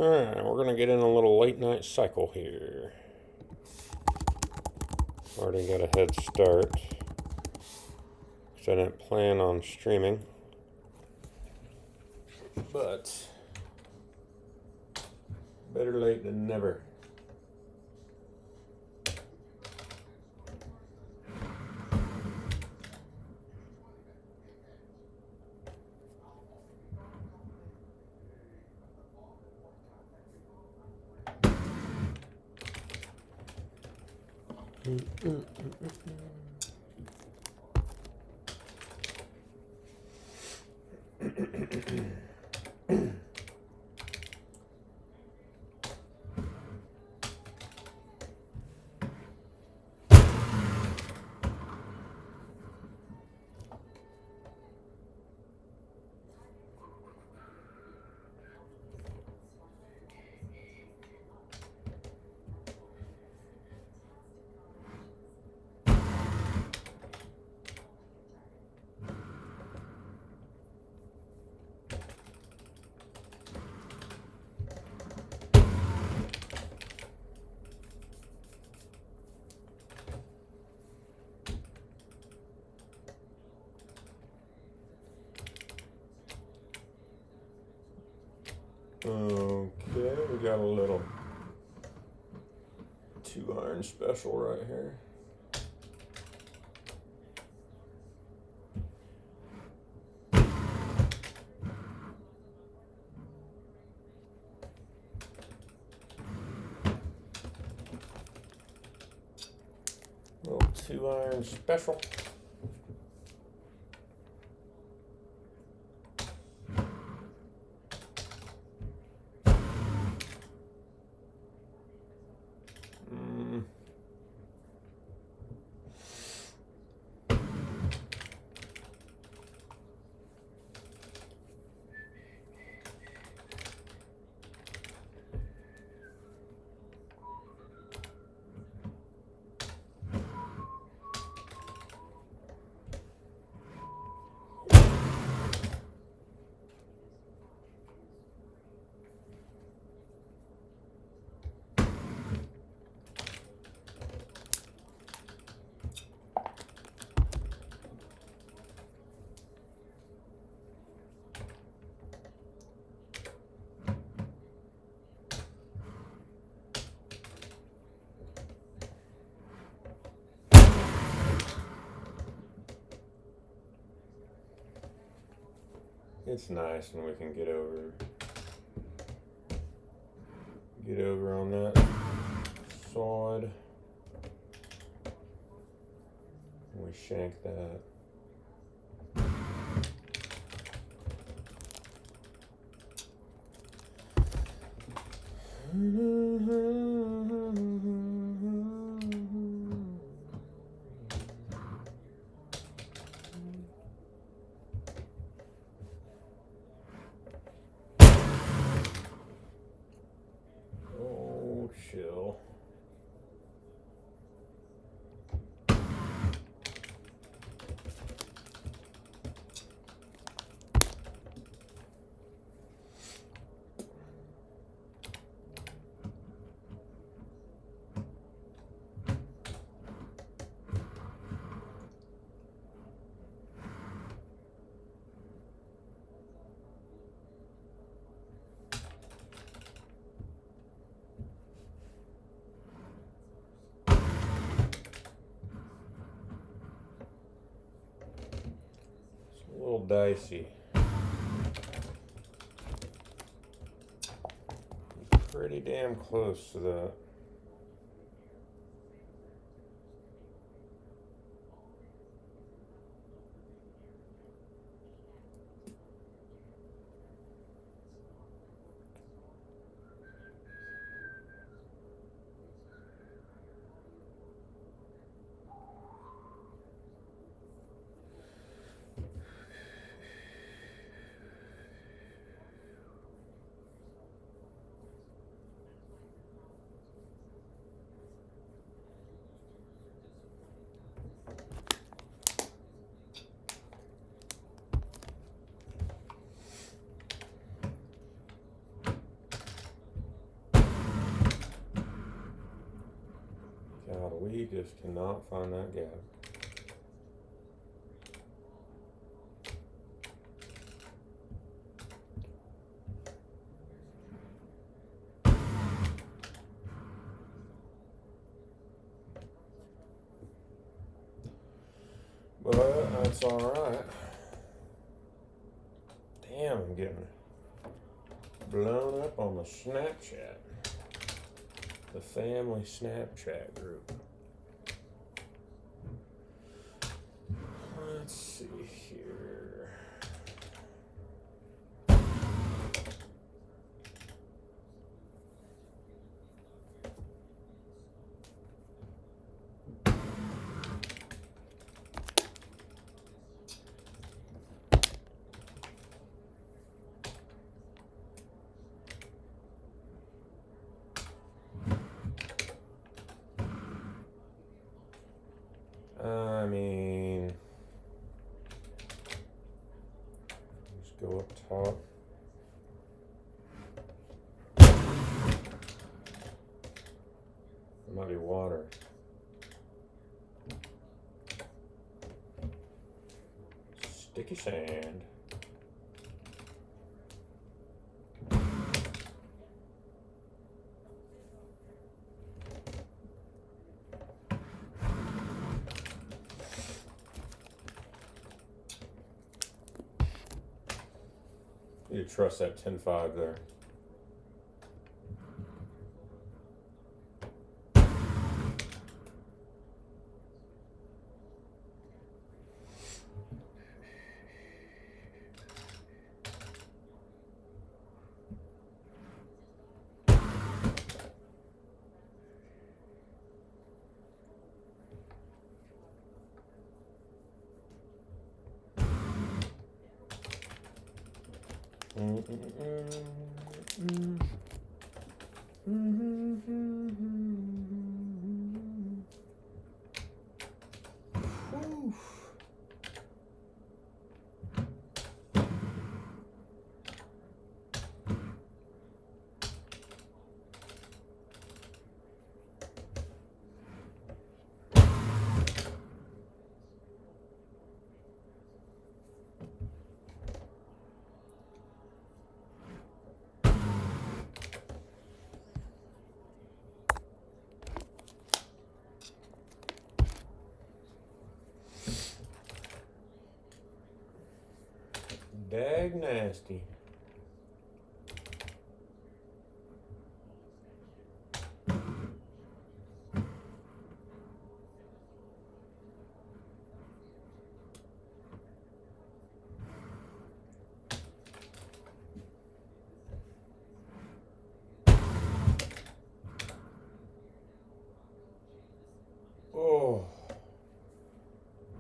Alright, we're gonna get in a little late night cycle here. Already got a head start, because I didn't plan on streaming. But better late than never. Okay, we got a little 2-iron special right here. Little 2-iron special. It's nice when we can get over on that side. We shank that. Oh, chill. It's a little dicey. Pretty damn close to that. just cannot find that gap. But that's alright. Damn, I'm getting blown up on the Snapchat. The family Snapchat group. Let's see here. I mean, just go up top. There might be water. Sticky sand. You trust that 10-5 there. Dag nasty. Oh,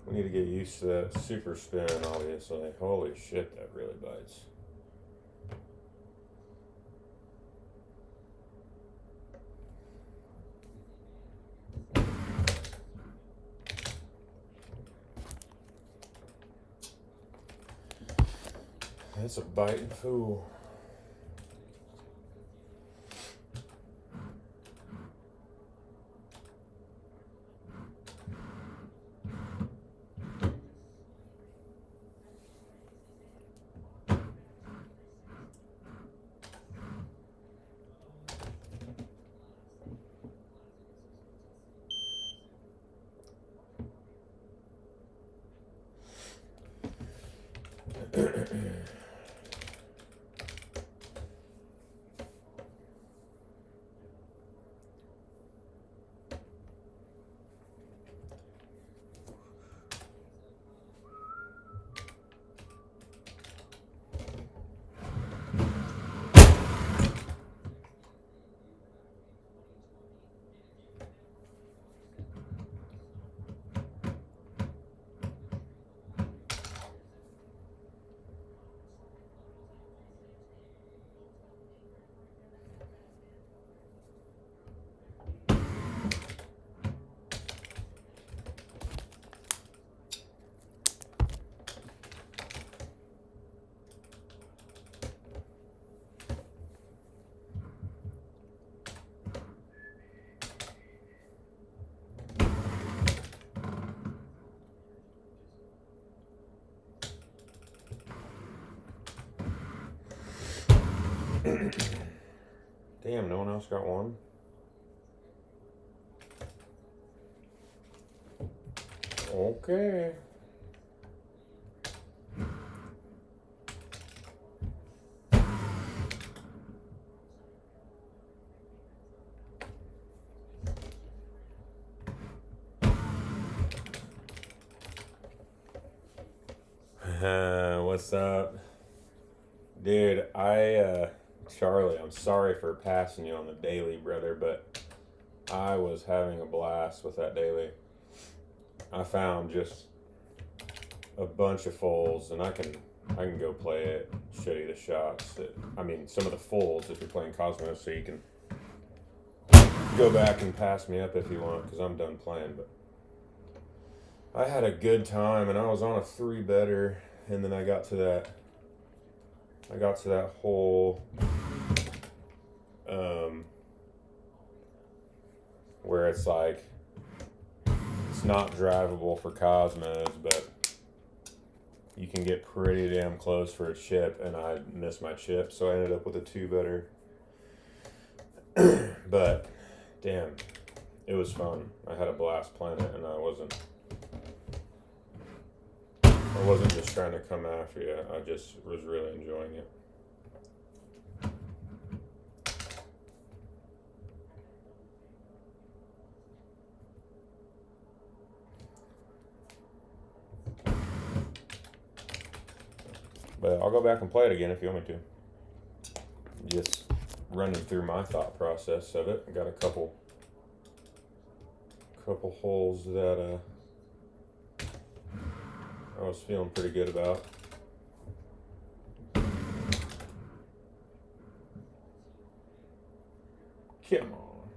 we need to get used to that super spin, obviously. Holy shit, that really bites. That's a biting fool. Damn, no one else got one? Okay. What's up? Dude, Charlie, I'm sorry for passing you on the daily, brother, but I was having a blast with that daily. I found just a bunch of fulls, and I can go play it, show you the shots. Some of the fulls if you're playing Cosmos, so you can go back and pass me up if you want, because I'm done playing. But I had a good time, and I was on a 3-better, and then I got to that hole where it's like it's not drivable for Cosmos, but you can get pretty damn close for a chip, and I missed my chip, so I ended up with a 2-better. But damn, it was fun. I had a blast playing it, and I wasn't just trying to come after you. I just was really enjoying it. But I'll go back and play it again if you want me to. Just running through my thought process of it. I got a couple holes that I was feeling pretty good about. Come on.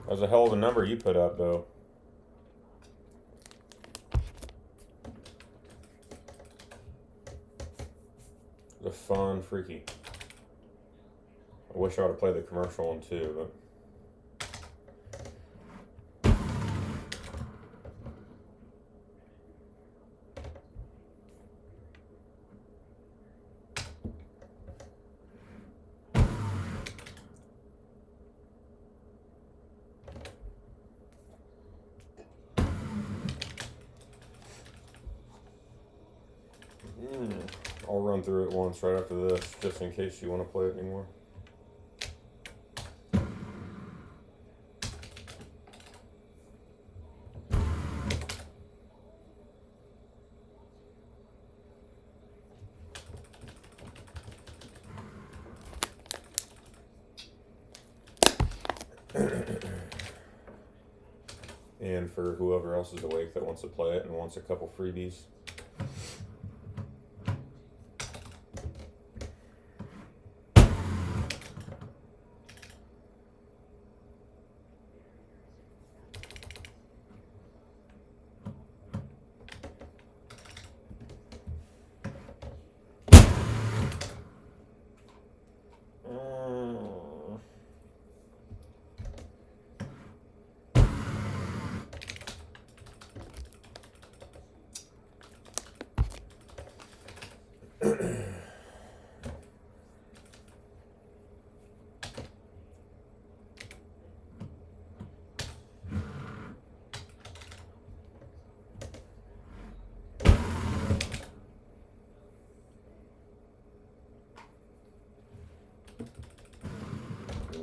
That was a hell of a number you put up, though. It was a fun freaky. I wish I would have played the commercial one too, but. I'll run through it once right after this, just in case you want to play it anymore. And for whoever else is awake that wants to play it and wants a couple freebies.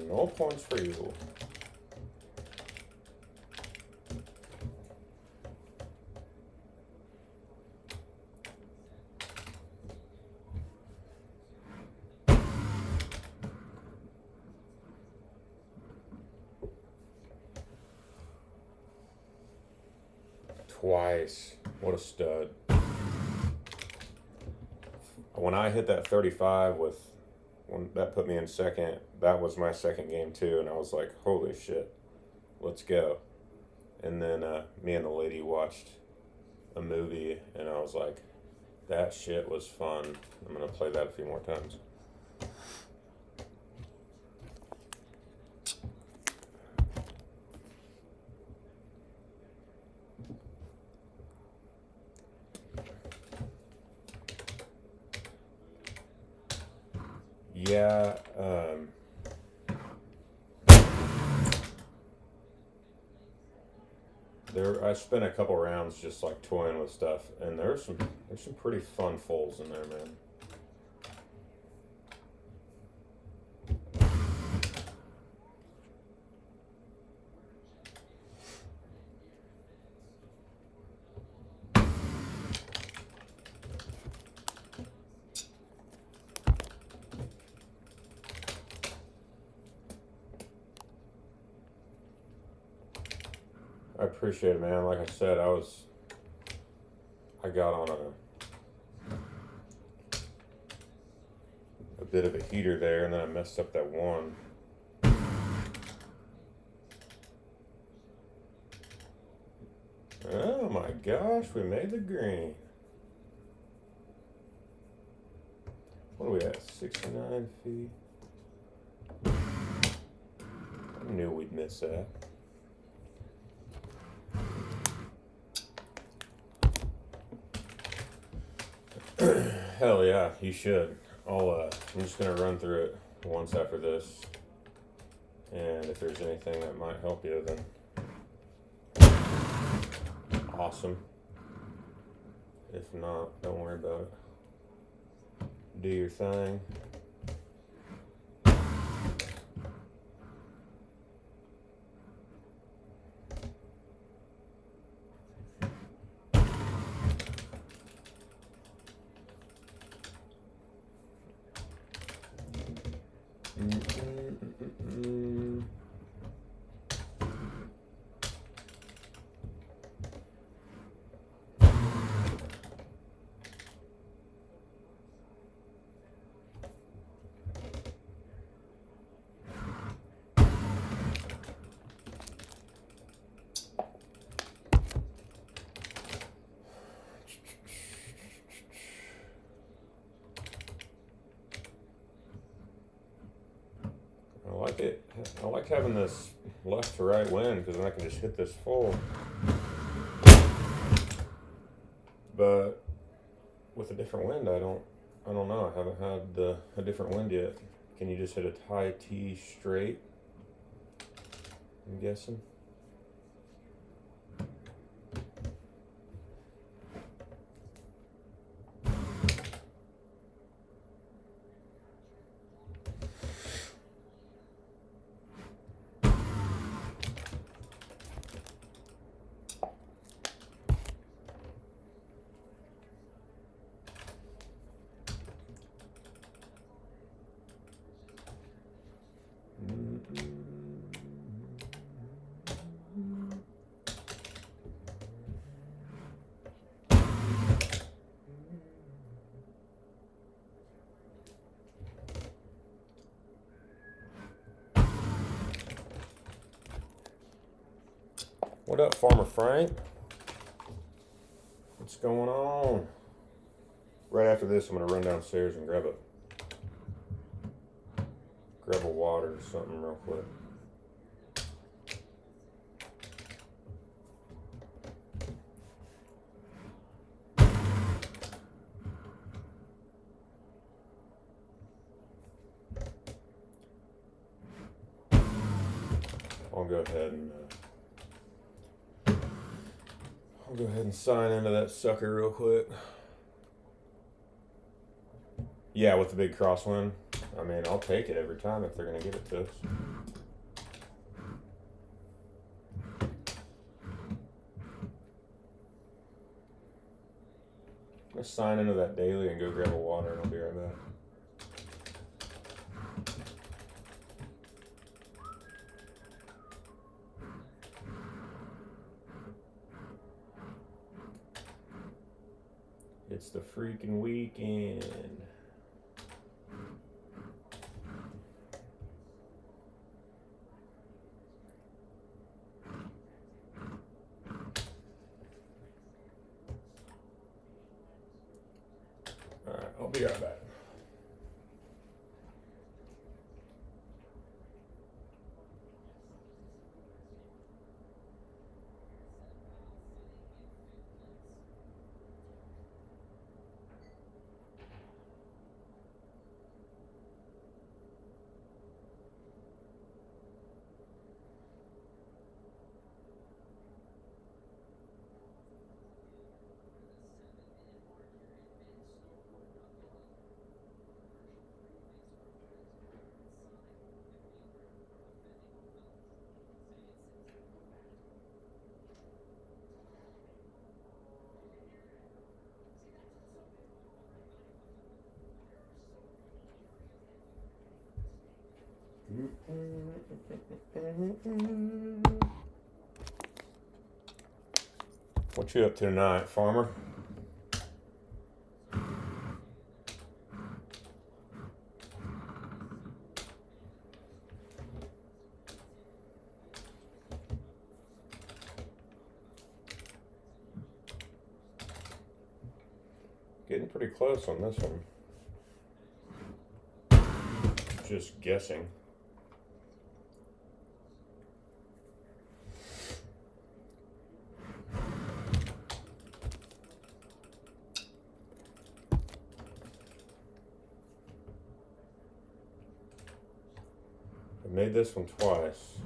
No points for you. Twice. What a stud. When I hit that 35 when that put me in second, that was my second game too, and I was like, holy shit, let's go. And then me and the lady watched a movie, and I was like, that shit was fun. I'm gonna play that a few more times. Yeah, I spent a couple rounds just like toying with stuff, and there's some pretty fun fulls in there, man. I appreciate it, man. Like I said, I got on a bit of a heater there, and then I messed up that one. Oh my gosh, we made the green. What are we at? 69 feet. I knew we'd miss that. Hell yeah, you should. I'm just gonna run through it once after this, and if there's anything that might help you, then awesome. If not, don't worry about it. Do your thing. I like it. I like having this left to right wind because then I can just hit this full. But with a different wind, I don't know. I haven't had a different wind yet. Can you just hit a high T straight? I'm guessing. What up, Farmer Frank? What's going on? Right after this, I'm gonna run downstairs and grab a water or something real quick. I'll go ahead and sign into that sucker real quick. Yeah, with the big crosswind. I mean, I'll take it every time if they're gonna give it to us. I'm gonna sign into that daily and go grab a water, and I'll be right back. It's the freaking weekend. Alright, I'll be right back. What you up to tonight, Farmer? Getting pretty close on this one. Just guessing. I made this one twice.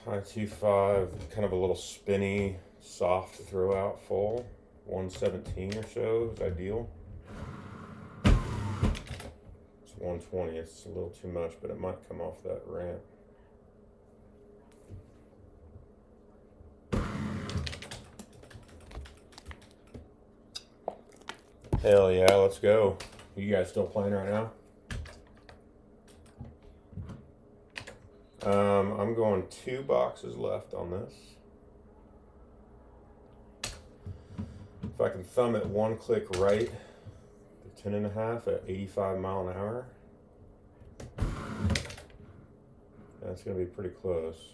High 2.5, kind of a little spinny, soft throw out full. 117 or so is ideal. It's 120, it's a little too much, but it might come off that ramp. Hell yeah, let's go. You guys still playing right now? I'm going 2 boxes left on this. If I can thumb it 1 click right, 10.5 at 85 mile an hour. That's going to be pretty close.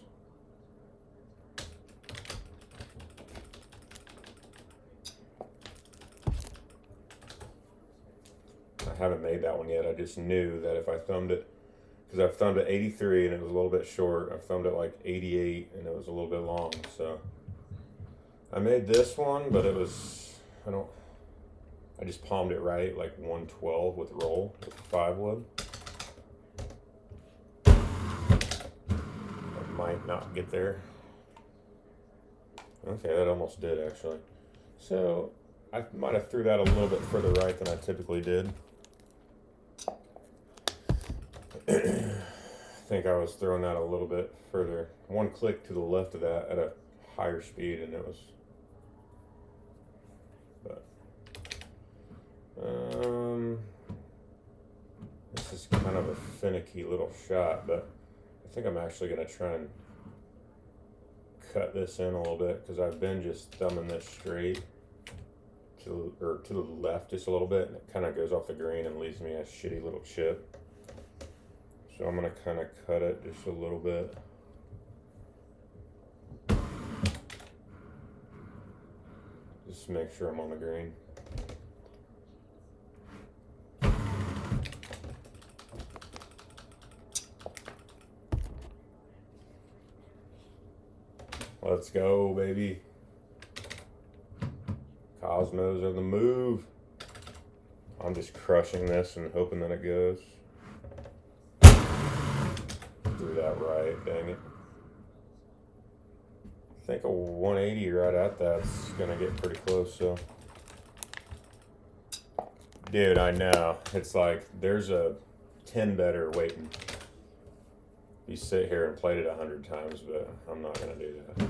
I haven't made that one yet. I just knew that if I thumbed it, because I've thumbed it 83 and it was a little bit short. I've thumbed it like 88 and it was a little bit long. So I made this one, but it was, I just palmed it right, like 112 with roll, with 5 wood. I might not get there. Okay, that almost did actually. So I might have threw that a little bit further right than I typically did. I think I was throwing that a little bit further. 1 click to the left of that at a higher speed, and it was. This is kind of a finicky little shot, but I think I'm actually going to try and cut this in a little bit because I've been just thumbing this straight to the left just a little bit, and it kind of goes off the green and leaves me a shitty little chip. So I'm going to kind of cut it just a little bit. Just make sure I'm on the green. Let's go, baby. Cosmos are the move. I'm just crushing this and hoping that it goes. Threw that right, dang it. I think a 180 right at that's gonna get pretty close, so. Dude, I know. It's like there's a 10 better waiting. You sit here and played it 100 times, but I'm not gonna do that.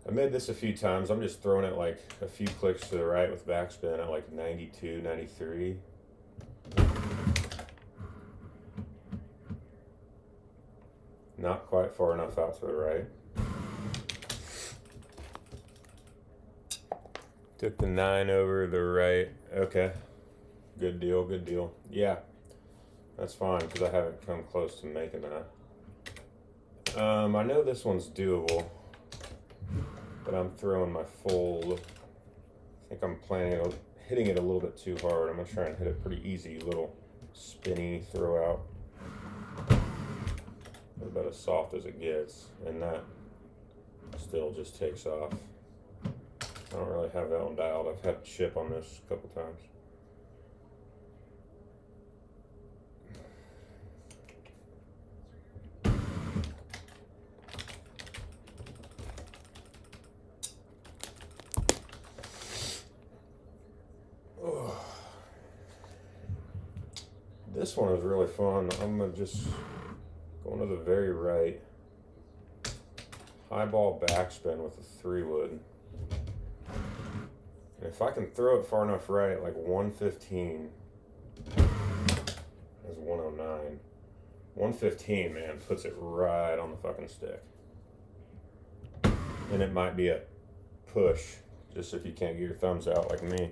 I made this a few times. I'm just throwing it like a few clicks to the right with backspin at like 92, 93. Not quite far enough out to the right. Took the 9 over the right. Okay. Good deal, good deal. Yeah, that's fine because I haven't come close to making that. I know this one's doable, but I'm throwing my full. I think I'm planning on hitting it a little bit too hard. I'm gonna try and hit it pretty easy, little spinny throw out. About as soft as it gets, and that still just takes off. I don't really have that one dialed. I've had chip on this a couple times. This one is really fun. I'm gonna just going to the very right. High ball backspin with a 3 wood. And if I can throw it far enough right, like 115, is 109. 115, man, puts it right on the fucking stick. And it might be a push, just if you can't get your thumbs out like me.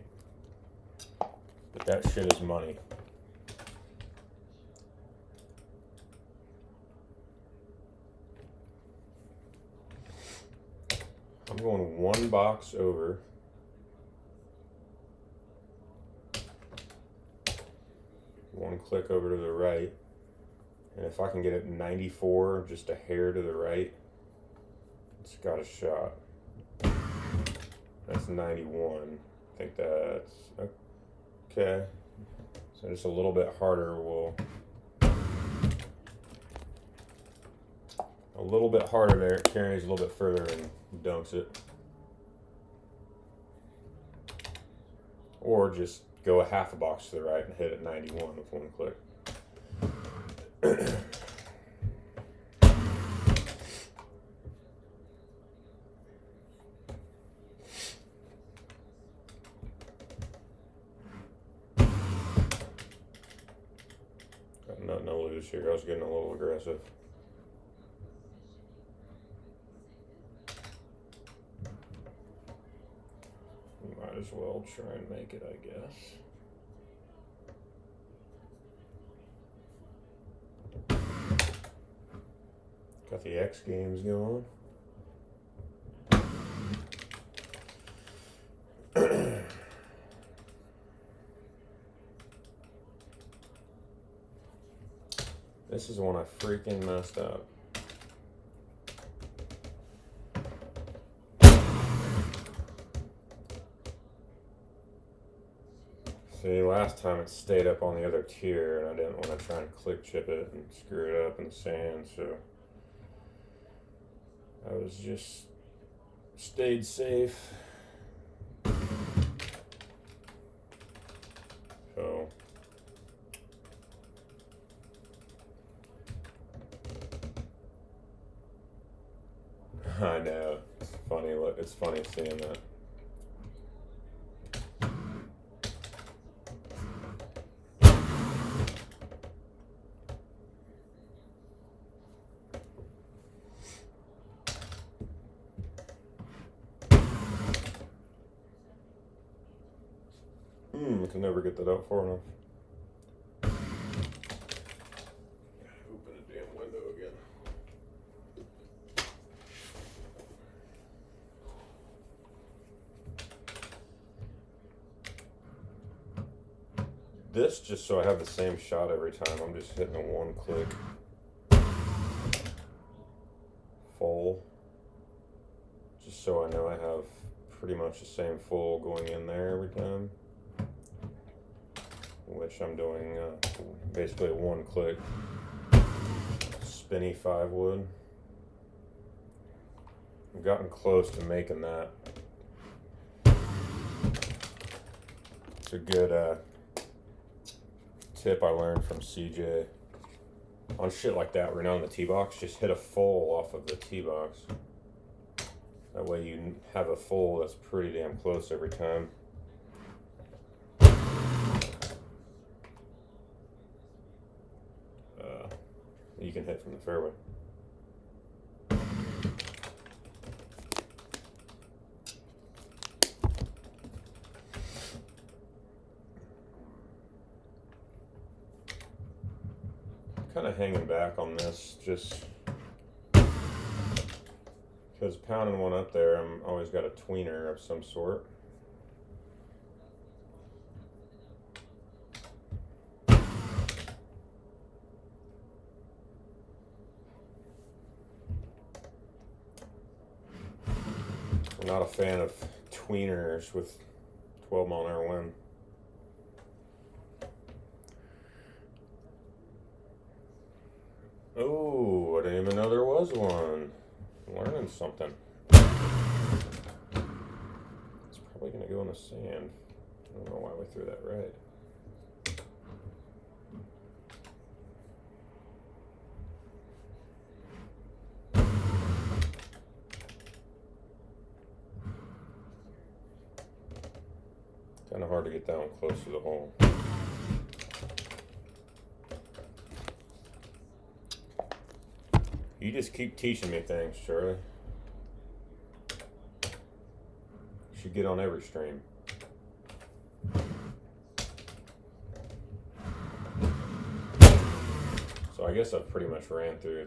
But that shit is money. I'm going one box over. One click over to the right. And if I can get it 94, just a hair to the right, it's got a shot. That's 91. I think that's okay. So just a little bit harder will. A little bit harder there, it carries a little bit further and dunks it. Or just go a half a box to the right and hit it 91 with one click. Got nothing to lose here. I was getting a little aggressive. Might as well try and make it, I guess. Got the X Games going. This is one I freaking messed up. See, last time it stayed up on the other tier and I didn't want to try and click chip it and screw it up in the sand, so I was just stayed safe. So I know, it's funny. Look, it's funny seeing that. I can never get that out far enough. Open a damn window again. This, just so I have the same shot every time, I'm just hitting a one click full, just so I know I have pretty much the same full going in there every time, which I'm doing basically a one click spinny 5 wood. I've gotten close to making that. It's a good tip I learned from CJ. On shit like that, right now on the tee box, just hit a full off of the tee box. That way you have a full that's pretty damn close every time. You can hit from the fairway. Kind of hanging back on this just because pounding one up there, I'm always got a tweener of some sort. I'm not a fan of tweeners with 12 mile an hour wind. Oh, I didn't even know there was one. I'm learning something. It's probably going to go in the sand. I don't know why we threw that right. Kind of hard to get that one close to the hole. just keep teaching me things, Charlie. You should get on every stream. So I guess I've pretty much ran through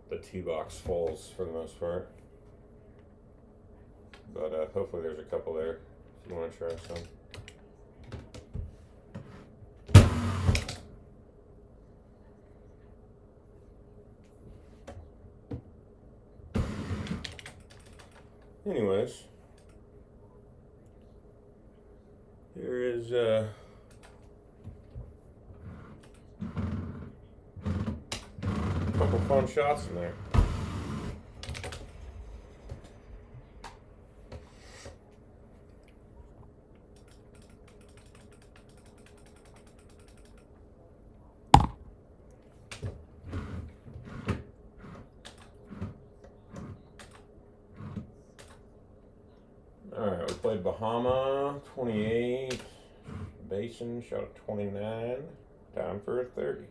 the T-box fulls for the most part. But hopefully there's a couple there if you want to try some. Anyways, here is a couple fun shots in there. Alright, we played Bahama, 28, Basin, shot a 29, time for a 30.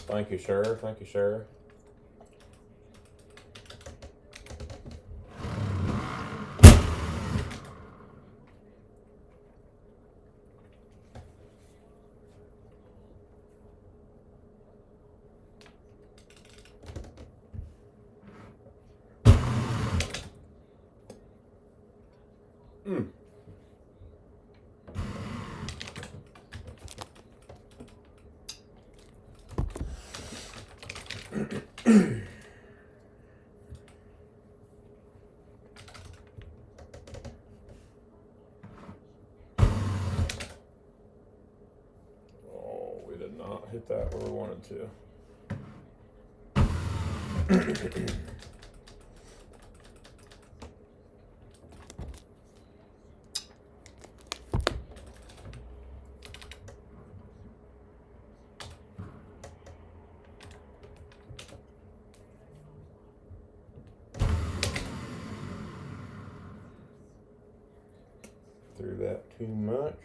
Thank you, sir. Thank you, sir. Oh, we did not hit that where we wanted to. Threw that too much.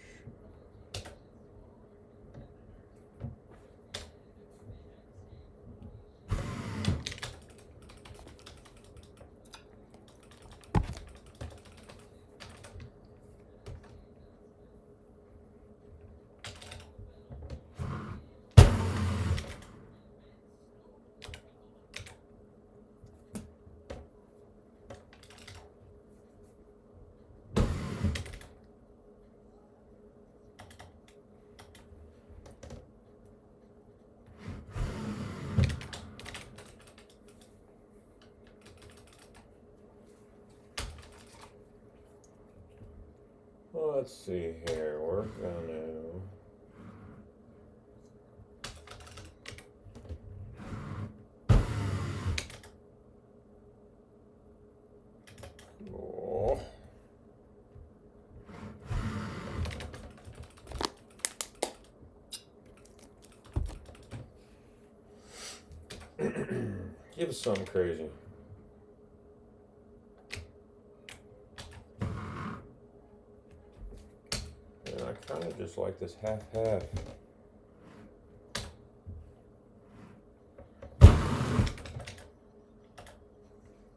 Well, let's see here. We're gonna oh. Give us something crazy. And I kind of just like this half-half.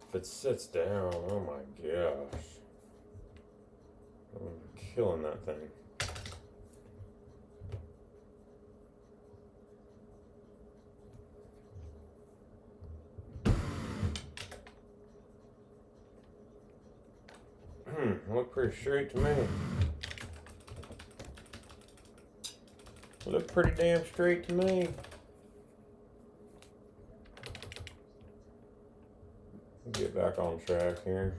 If it sits down, oh my gosh. I'm killing that thing. Look pretty straight to me. Look pretty damn straight to me. Get back on track here.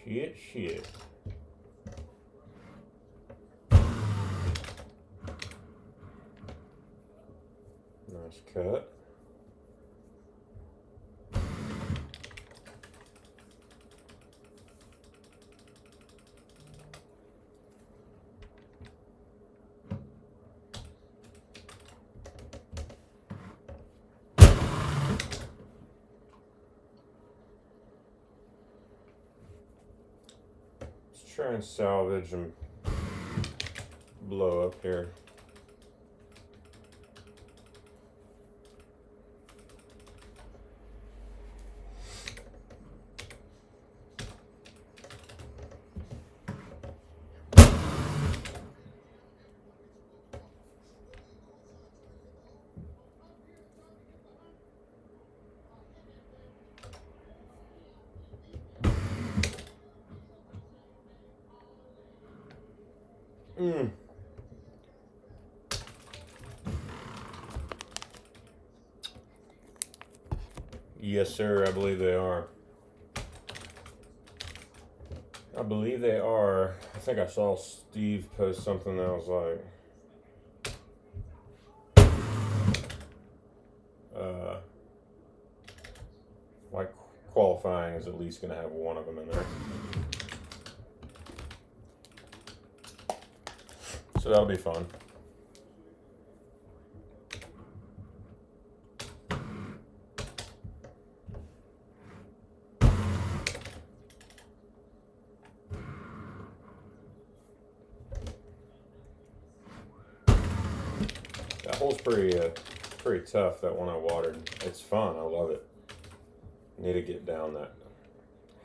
Shit. Nice cut. Let's try and salvage and blow up here. Yes, sir, I believe they are. I believe they are. I think I saw Steve post something that was like qualifying is at least going to have one of them in there. So that'll be fun. That hole's pretty tough, that one I watered. It's fun, I love it. Need to get down that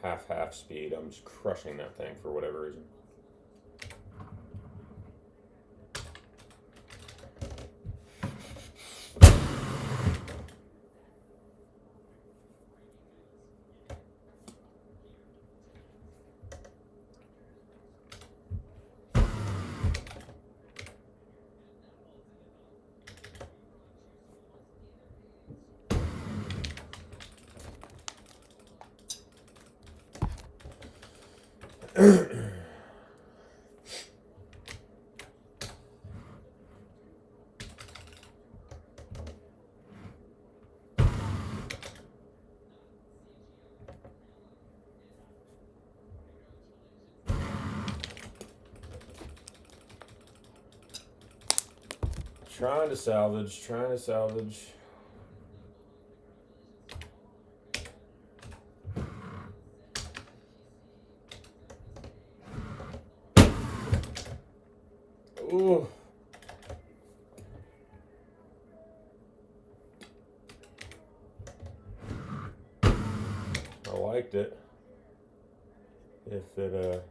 half speed. I'm just crushing that thing for whatever reason. Trying to salvage. Ooh. I liked it. If it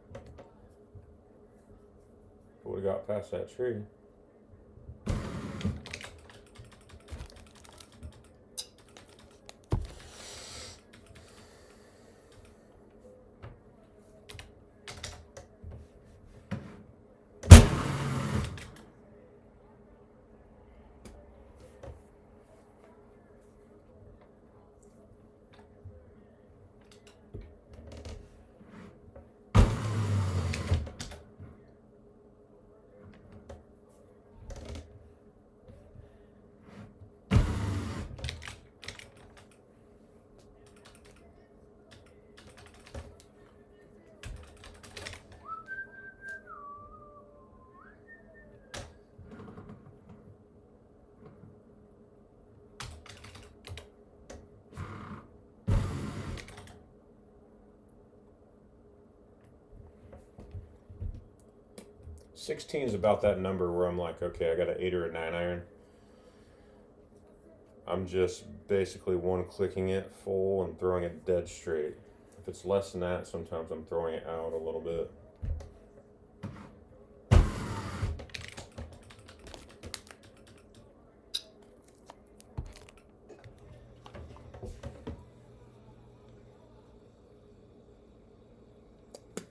would have got past that tree. $16 is about that number where I'm like, okay, I got an 8 or a 9 iron. I'm just basically one clicking it full and throwing it dead straight. If it's less than that, sometimes I'm throwing it out a little bit.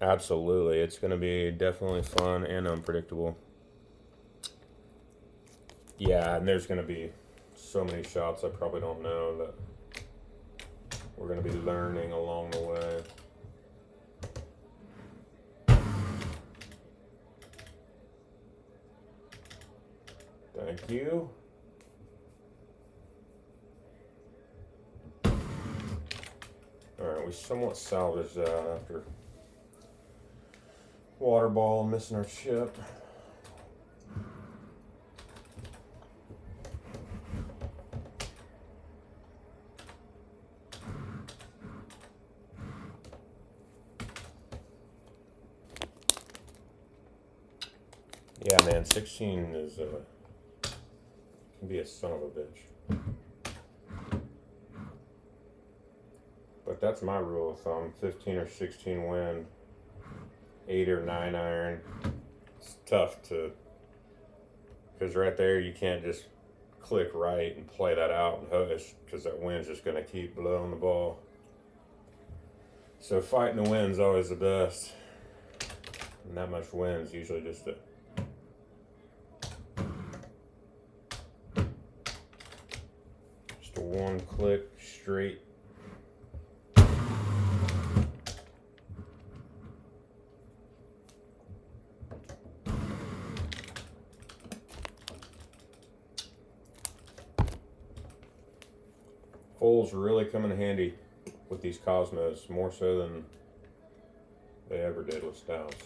Absolutely, it's going to be definitely fun and unpredictable. Yeah, and there's going to be so many shots I probably don't know that we're going to be learning along the way. Thank you. Alright, we somewhat salvaged that after water ball missing our chip. Yeah, man, 16 is can be a son of a bitch. But that's my rule of thumb: 15 or 16 wind, 8 or 9 iron. It's tough to, because right there you can't just click right and play that out and hush, because that wind's just going to keep blowing the ball. So fighting the wind's always the best. And that much wind's usually just a one click straight. Fulls really come in handy with these Cosmos, more so than they ever did with Stouts.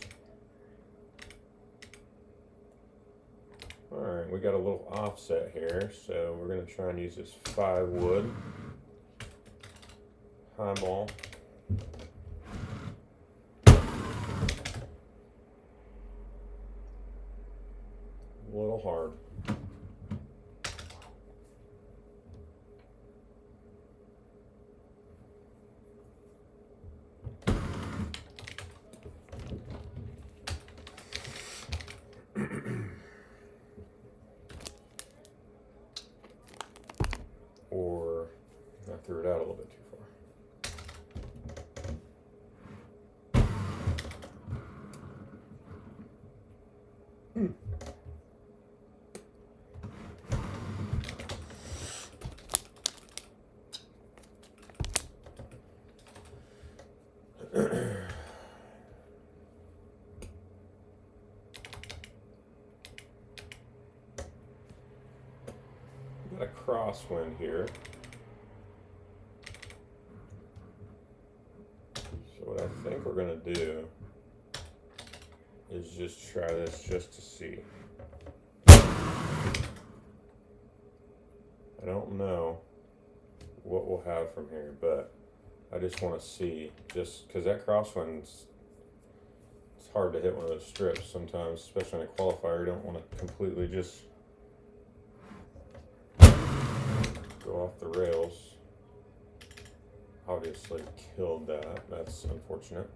Alright, we got a little offset here, so we're going to try and use this 5 wood highball. A little hard. Or I threw it out a little bit too far. Got a crosswind here. So what I think we're gonna do is just try this just to see. I don't know what we'll have from here, but I just want to see, just because that crosswind's, it's hard to hit one of those strips sometimes, especially in a qualifier. You don't want to completely just go off the rails. Obviously killed that. That's unfortunate.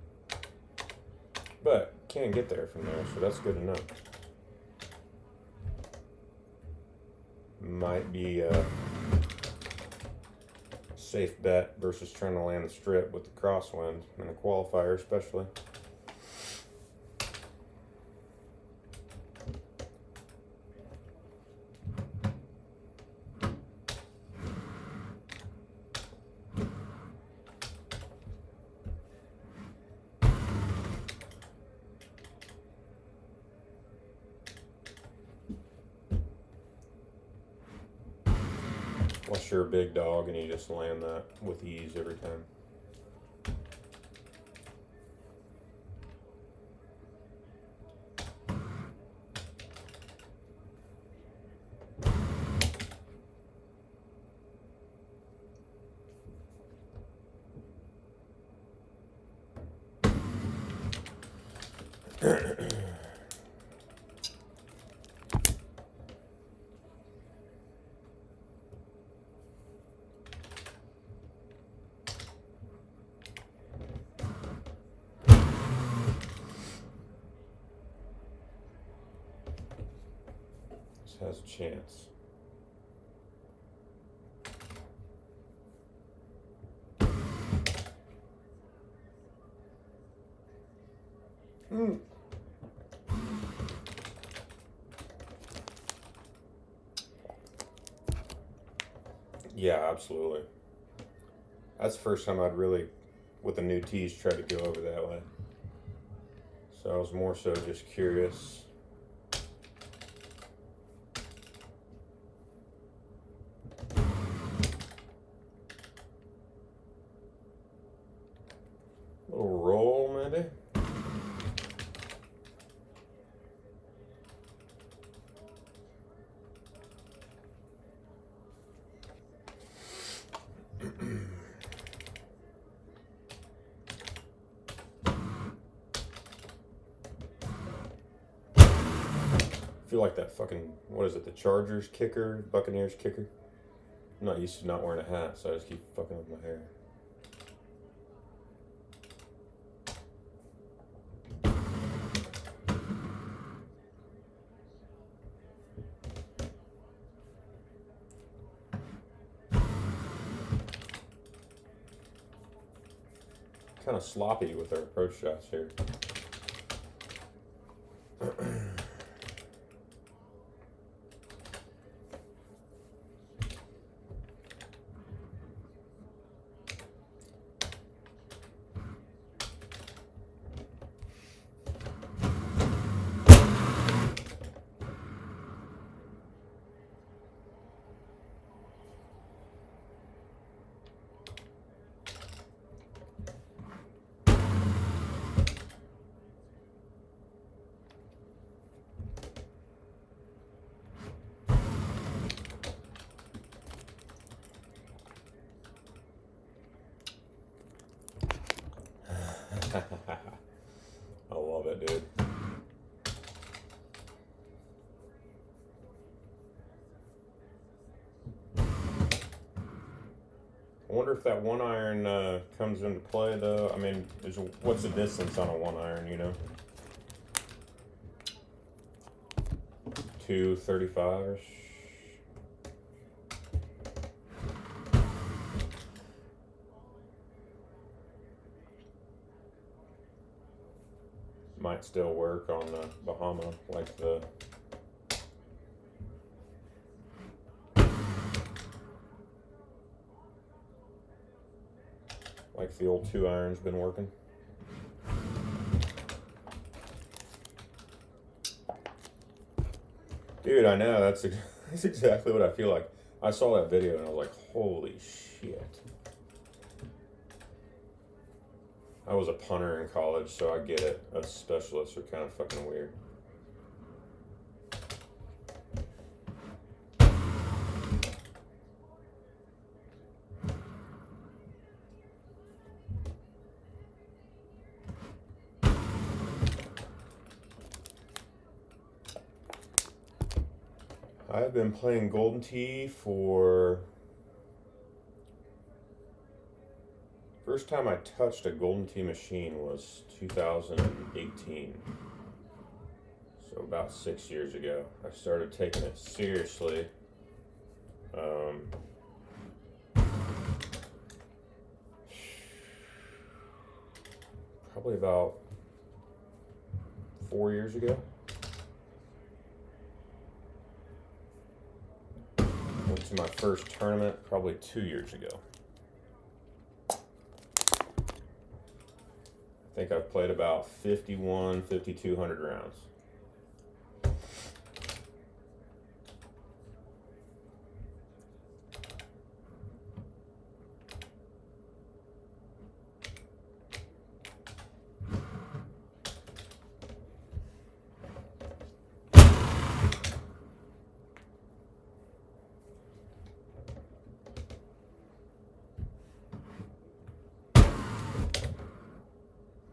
But can't get there from there, so that's good enough. Might be a safe bet versus trying to land the strip with the crosswind in a qualifier, especially. Unless you're a big dog and you just land that with ease every time. Has a chance. Yeah, absolutely. That's the first time I'd really, with the new tees, tried to go over that way. So I was more so just curious. gonna do? I feel like that fucking, what is it, the Chargers kicker, Buccaneers kicker? I'm not used to not wearing a hat, so I just keep fucking with my hair. Kind of sloppy with our approach shots here. I love it, dude. I wonder if that one iron comes into play, though. I mean, what's the distance on a one iron, you know? 235-ish. Might still work on the Bahama, like the old 2 iron's been working. Dude, I know, that's exactly what I feel like. I saw that video and I was like, holy shit. I was a punter in college, so I get it. Us specialists are kind of fucking weird. I've been playing Golden Tee for... First time I touched a Golden Tee machine was 2018. So about 6 years ago. I started taking it seriously. Probably about 4 years ago. Went to my first tournament probably 2 years ago. I think I've played about 5,200 rounds.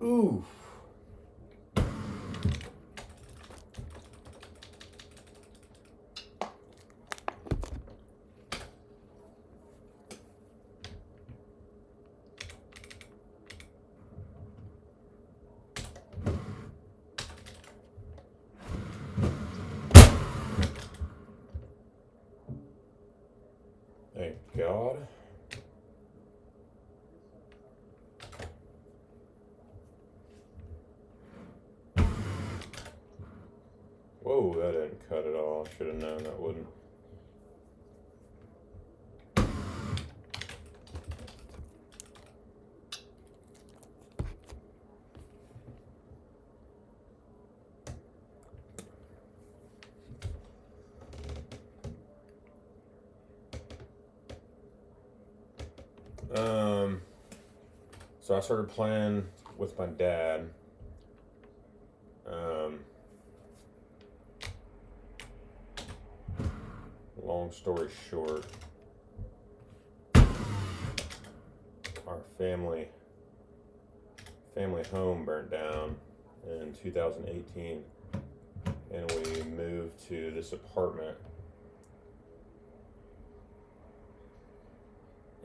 Ooh. Thank God. Whoa, that didn't cut at all. Should have known that wouldn't. So I started playing with my dad. Um, long story short, our family home burnt down in 2018, and we moved to this apartment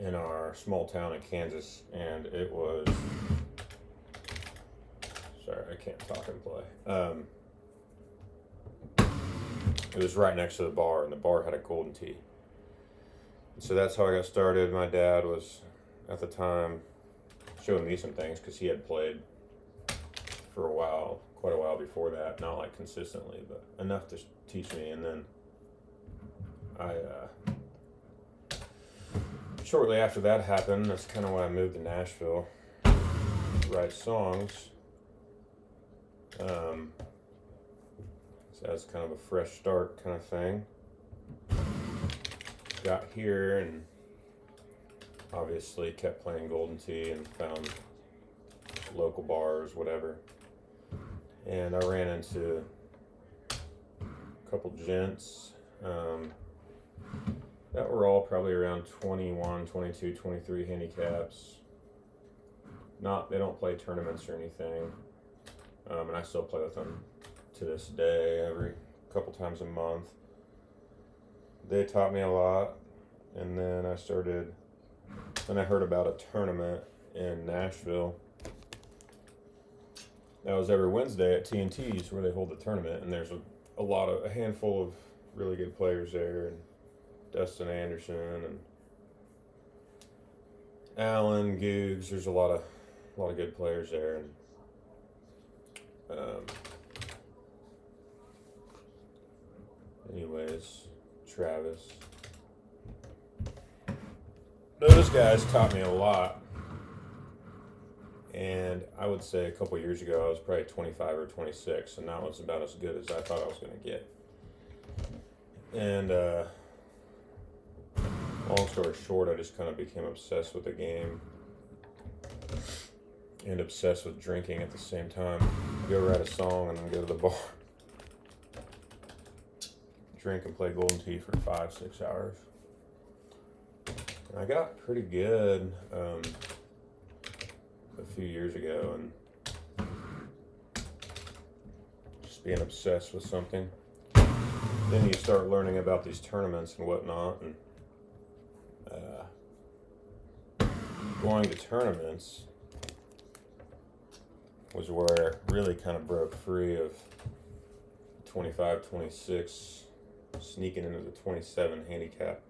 in our small town in Kansas, and it was, sorry, I can't talk and play. It was right next to the bar, and the bar had a Golden Tee. So that's how I got started. My dad was, at the time, showing me some things because he had played for a while, quite a while before that. Not like consistently, but enough to teach me. And then shortly after that happened, that's kind of when I moved to Nashville to write songs. So that's kind of a fresh start kind of thing. Got here and obviously kept playing Golden Tee and found local bars, whatever. And I ran into a couple gents that were all probably around 21, 22, 23 handicaps. They don't play tournaments or anything. And I still play with them to this day, every couple times a month. They taught me a lot, and then I heard about a tournament in Nashville. That was every Wednesday at TNT's where they hold the tournament, and there's a handful of really good players there, and Dustin Anderson and Alan Googs. There's a lot of good players there, and anyways, Travis. Those guys taught me a lot, and I would say a couple years ago I was probably 25 or 26, and that was about as good as I thought I was going to get. And long story short, I just kind of became obsessed with the game and obsessed with drinking at the same time. Go write a song and then go to the bar, drink and play Golden Tee for 5-6 hours. And I got pretty good a few years ago, and just being obsessed with something. Then you start learning about these tournaments and whatnot, and going to tournaments was where I really kind of broke free of 25, 26, sneaking into the 27 handicap,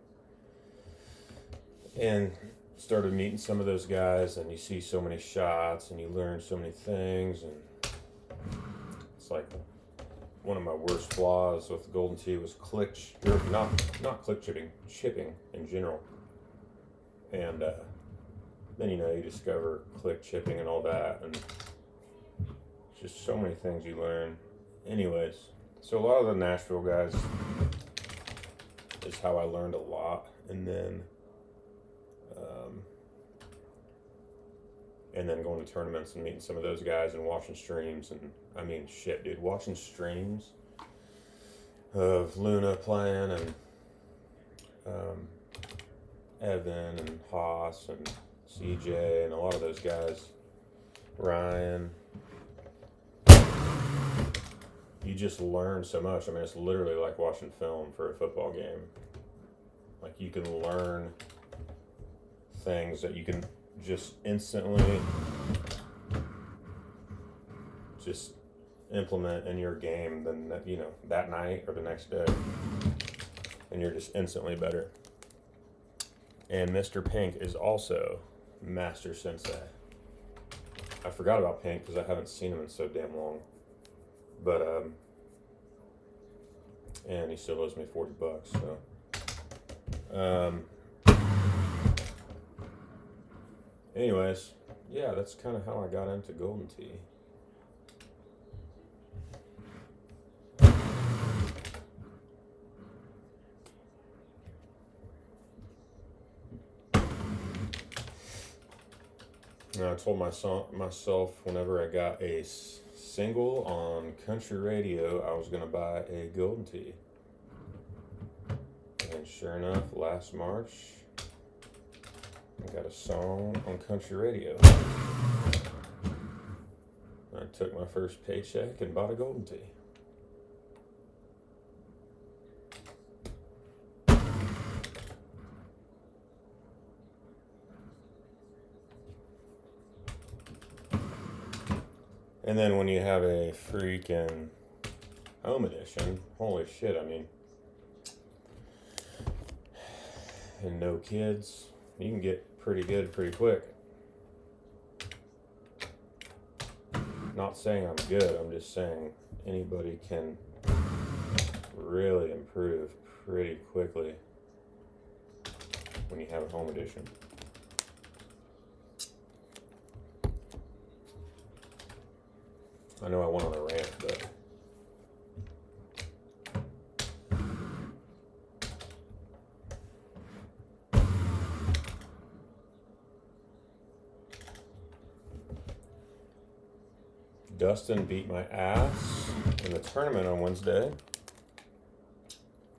and started meeting some of those guys, and you see so many shots and you learn so many things, and it's like one of my worst flaws with Golden Tee was not click chipping in general. And then you discover click chipping and all that, and just so many things you learn. Anyways, so a lot of the Nashville guys is how I learned a lot, and then going to tournaments and meeting some of those guys and watching streams, and I mean, shit, dude, watching streams of Luna playing, and Evan and Haas and CJ and a lot of those guys, Ryan. You just learn so much. I mean, it's literally like watching film for a football game. Like, you can learn things that you can just instantly just implement in your game then that night or the next day, and you're just instantly better. And Mr. Pink is also Master Sensei. I forgot about Pink because I haven't seen him in so damn long, but and he still owes me $40, so anyways, yeah, that's kind of how I got into Golden Tee. And I told myself whenever I got a single on country radio, I was going to buy a Golden Tee. And sure enough, last March, I got a song on country radio. I took my first paycheck and bought a Golden Tee. And then when you have a freaking home edition, holy shit, I mean, and no kids, you can get pretty good pretty quick. Not saying I'm good, I'm just saying anybody can really improve pretty quickly when you have a home edition. I know I went on a rant, but Dustin beat my ass in the tournament on Wednesday.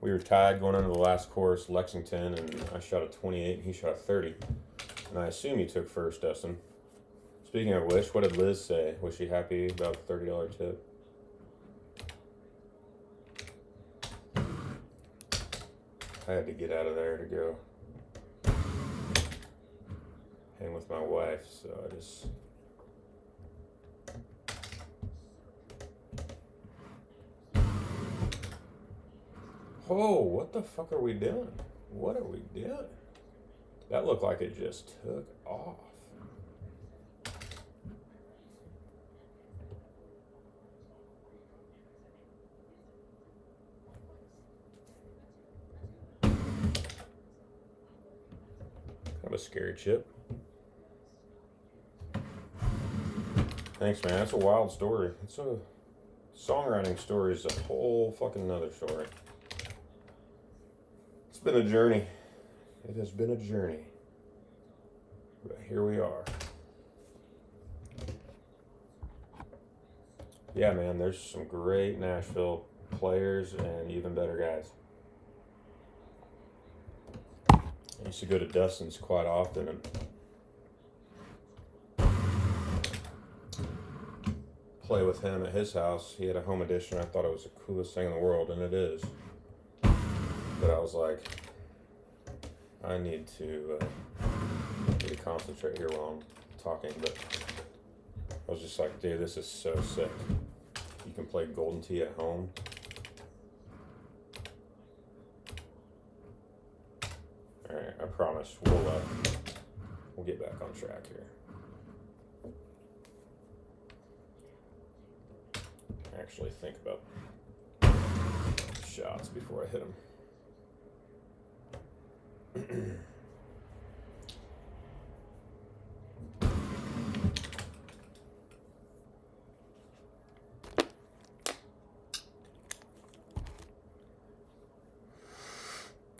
We were tied going into the last course, Lexington, and I shot a 28 and he shot a 30. And I assume you took first, Dustin. Speaking of which, what did Liz say? Was she happy about the $30 tip? I had to get out of there to go hang with my wife, so I just... Oh, what the fuck are we doing? What are we doing? That looked like it just took off. Kind of a scary chip. Thanks, man. That's a wild story. It's a songwriting story is a whole fucking another story. It's been a journey. It has been a journey. But here we are. Yeah, man, there's some great Nashville players and even better guys. I used to go to Dustin's quite often and play with him at his house. He had a home edition. I thought it was the coolest thing in the world, and it is. But I was like, I need to concentrate here while I'm talking. But I was just like, dude, this is so sick. You can play Golden Tee at home. All right, I promise we'll get back on track here. Actually think about shots before I hit them.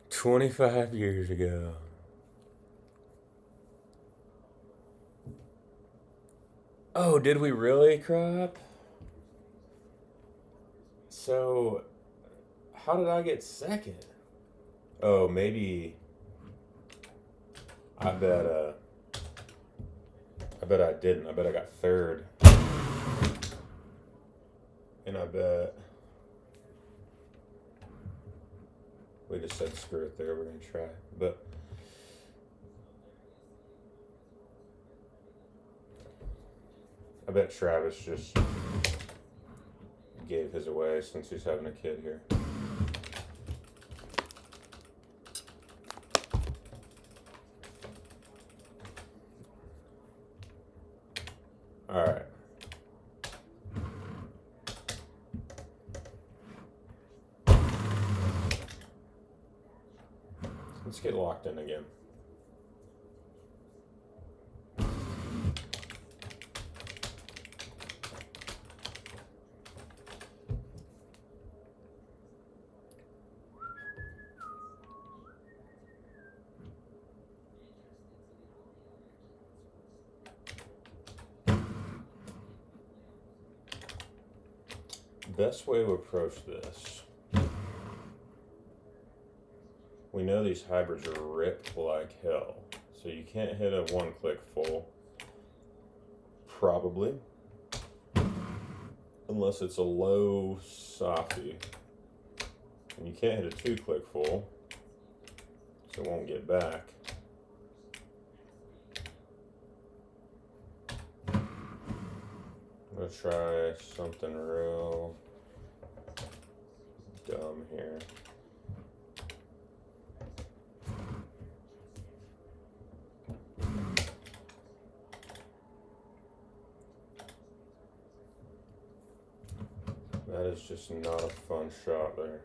25 years ago. Oh, did we really, Crop? So, how did I get second? Oh, maybe. I bet I didn't. I bet I got third. And I bet we just said screw it there. We're gonna try, but I bet Travis just gave his away since he's having a kid here. All right. Let's get locked in again. best way to approach this. We know these hybrids are ripped like hell, so you can't hit a one-click full, probably, unless it's a low softy. And you can't hit a two-click full, so it won't get back. I'm gonna try something real dumb here. That is just not a fun shot there.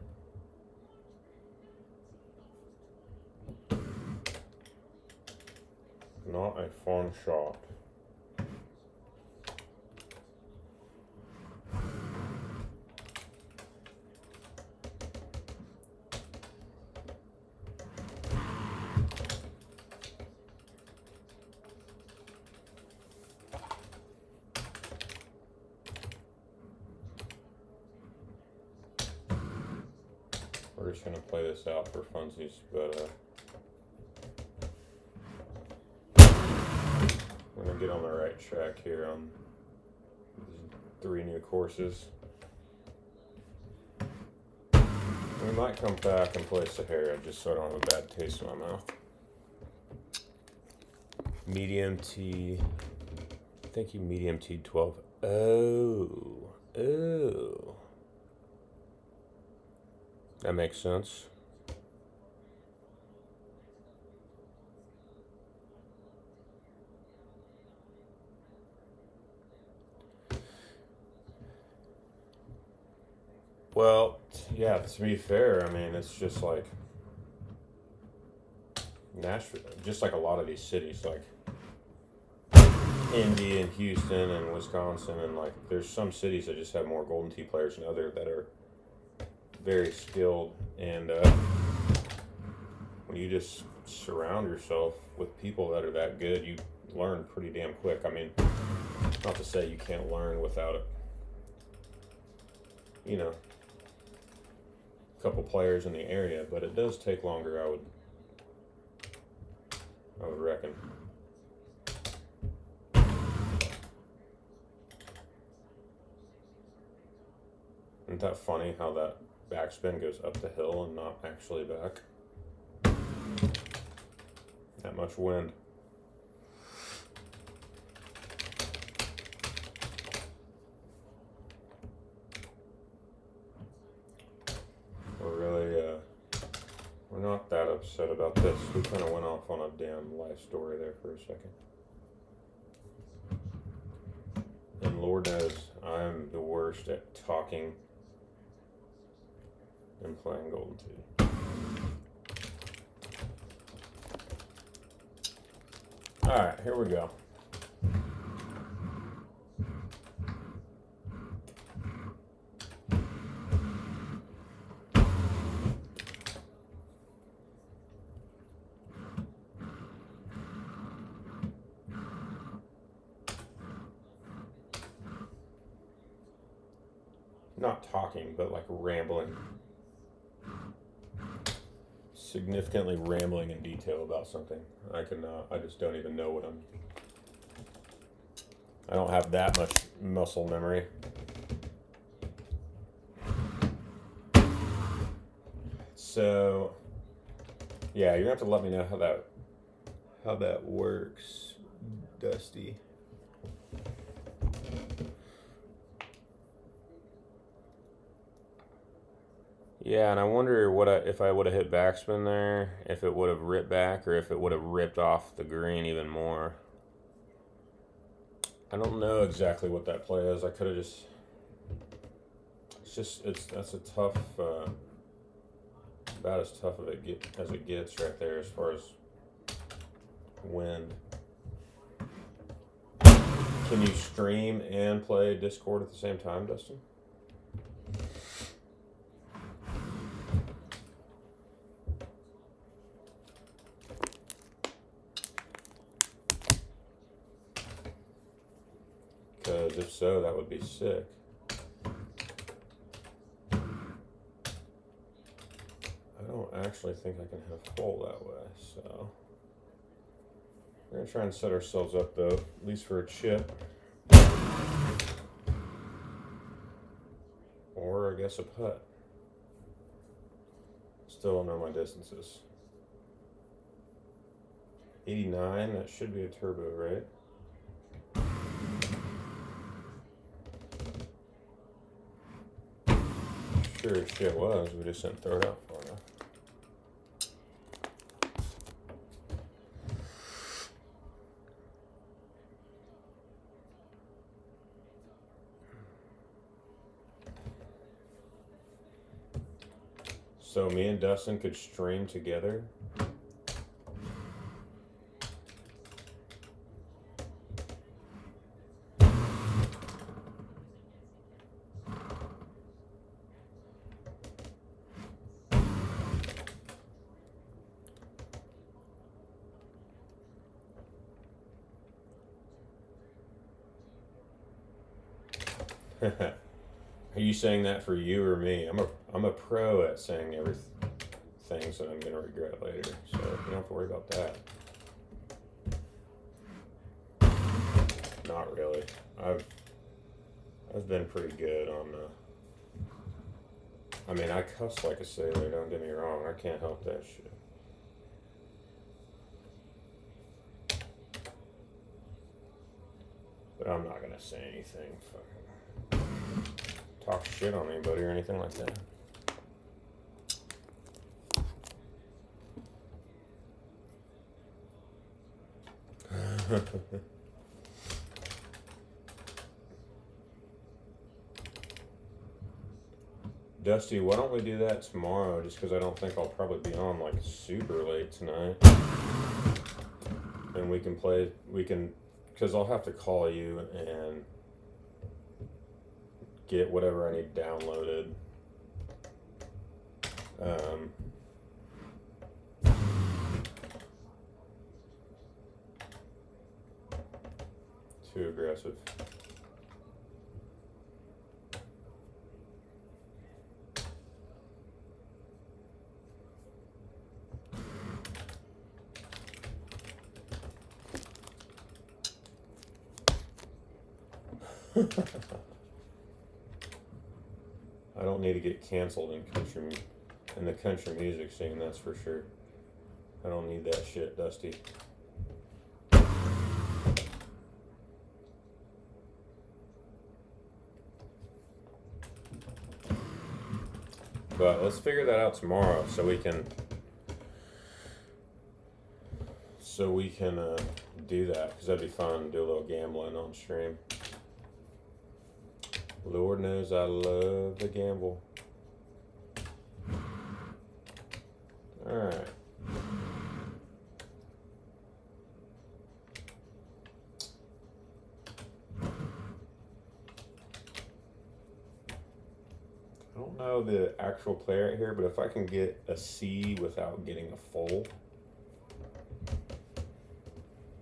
Not a fun shot. We're just gonna play this out for funsies, but we're gonna get on the right track here on these 3 new courses. We might come back and play Sahara just so I don't have a bad taste in my mouth. Medium T. Thank you, Medium T12. Oh. That makes sense. Well, yeah, to be fair, I mean, it's just like Nashville, just like a lot of these cities, like Indy and Houston and Wisconsin, and like there's some cities that just have more Golden Tee players than others that are very skilled, and when you just surround yourself with people that are that good, you learn pretty damn quick. I mean, not to say you can't learn without it, you know, a couple players in the area, but it does take longer, I would reckon. Isn't that funny how that backspin goes up the hill and not actually back? That much wind. We're not that upset about this. We kind of went off on a damn life story there for a second. And Lord knows I'm the worst at talking and playing Golden Tee. Alright, here we go. Not talking, but like rambling. Significantly rambling in detail about something. I just don't even know what I don't have that much muscle memory. So, yeah, you're gonna have to let me know how that works, Dusty. Yeah, and I wonder if I would have hit backspin there, if it would have ripped back, or if it would have ripped off the green even more. I don't know exactly what that play is. I could have just. That's a tough, about as tough as it gets right there as far as wind. Can you stream and play Discord at the same time, Dustin? Because if so, that would be sick. actually think I can have full that way, so we're gonna try and set ourselves up though, at least for a chip. Or I guess a putt. Still don't know my distances. 89, that should be a turbo, right? Sure as shit was, we just didn't throw it out far enough. So me and Dustin could stream together. Are you saying that for you or me? I'm a pro at saying things that I'm gonna regret later, so you don't have to worry about that. Not really. I've been pretty good on I mean, I cuss like a sailor, don't get me wrong, I can't help that shit. But I'm not gonna say anything fucking talk shit on anybody or anything like that. Dusty, why don't we do that tomorrow? Just because I don't think I'll probably be on like super late tonight. And we can because I'll have to call you and get whatever I need downloaded. Too aggressive. I don't need to get canceled in the country music scene, that's for sure. I don't need that shit, Dusty. But let's figure that out tomorrow so we can do that, because that'd be fun, do a little gambling on stream. Lord knows I love to gamble. Alright. I don't know the actual player right here, but if I can get a C without getting a full,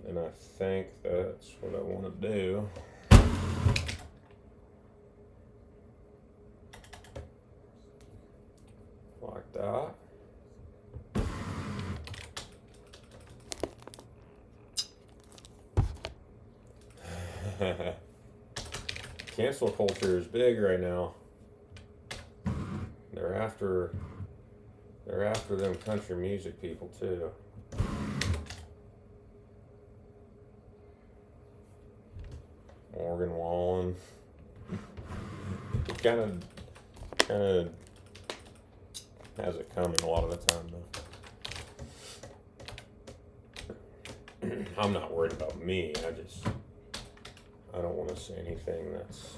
then I think that's what I want to do. Like that. Cancel culture is big right now. They're after them country music people too. Morgan Wallen. It kind of has it coming a lot of the time though. I'm not worried about me. I don't want to say anything that's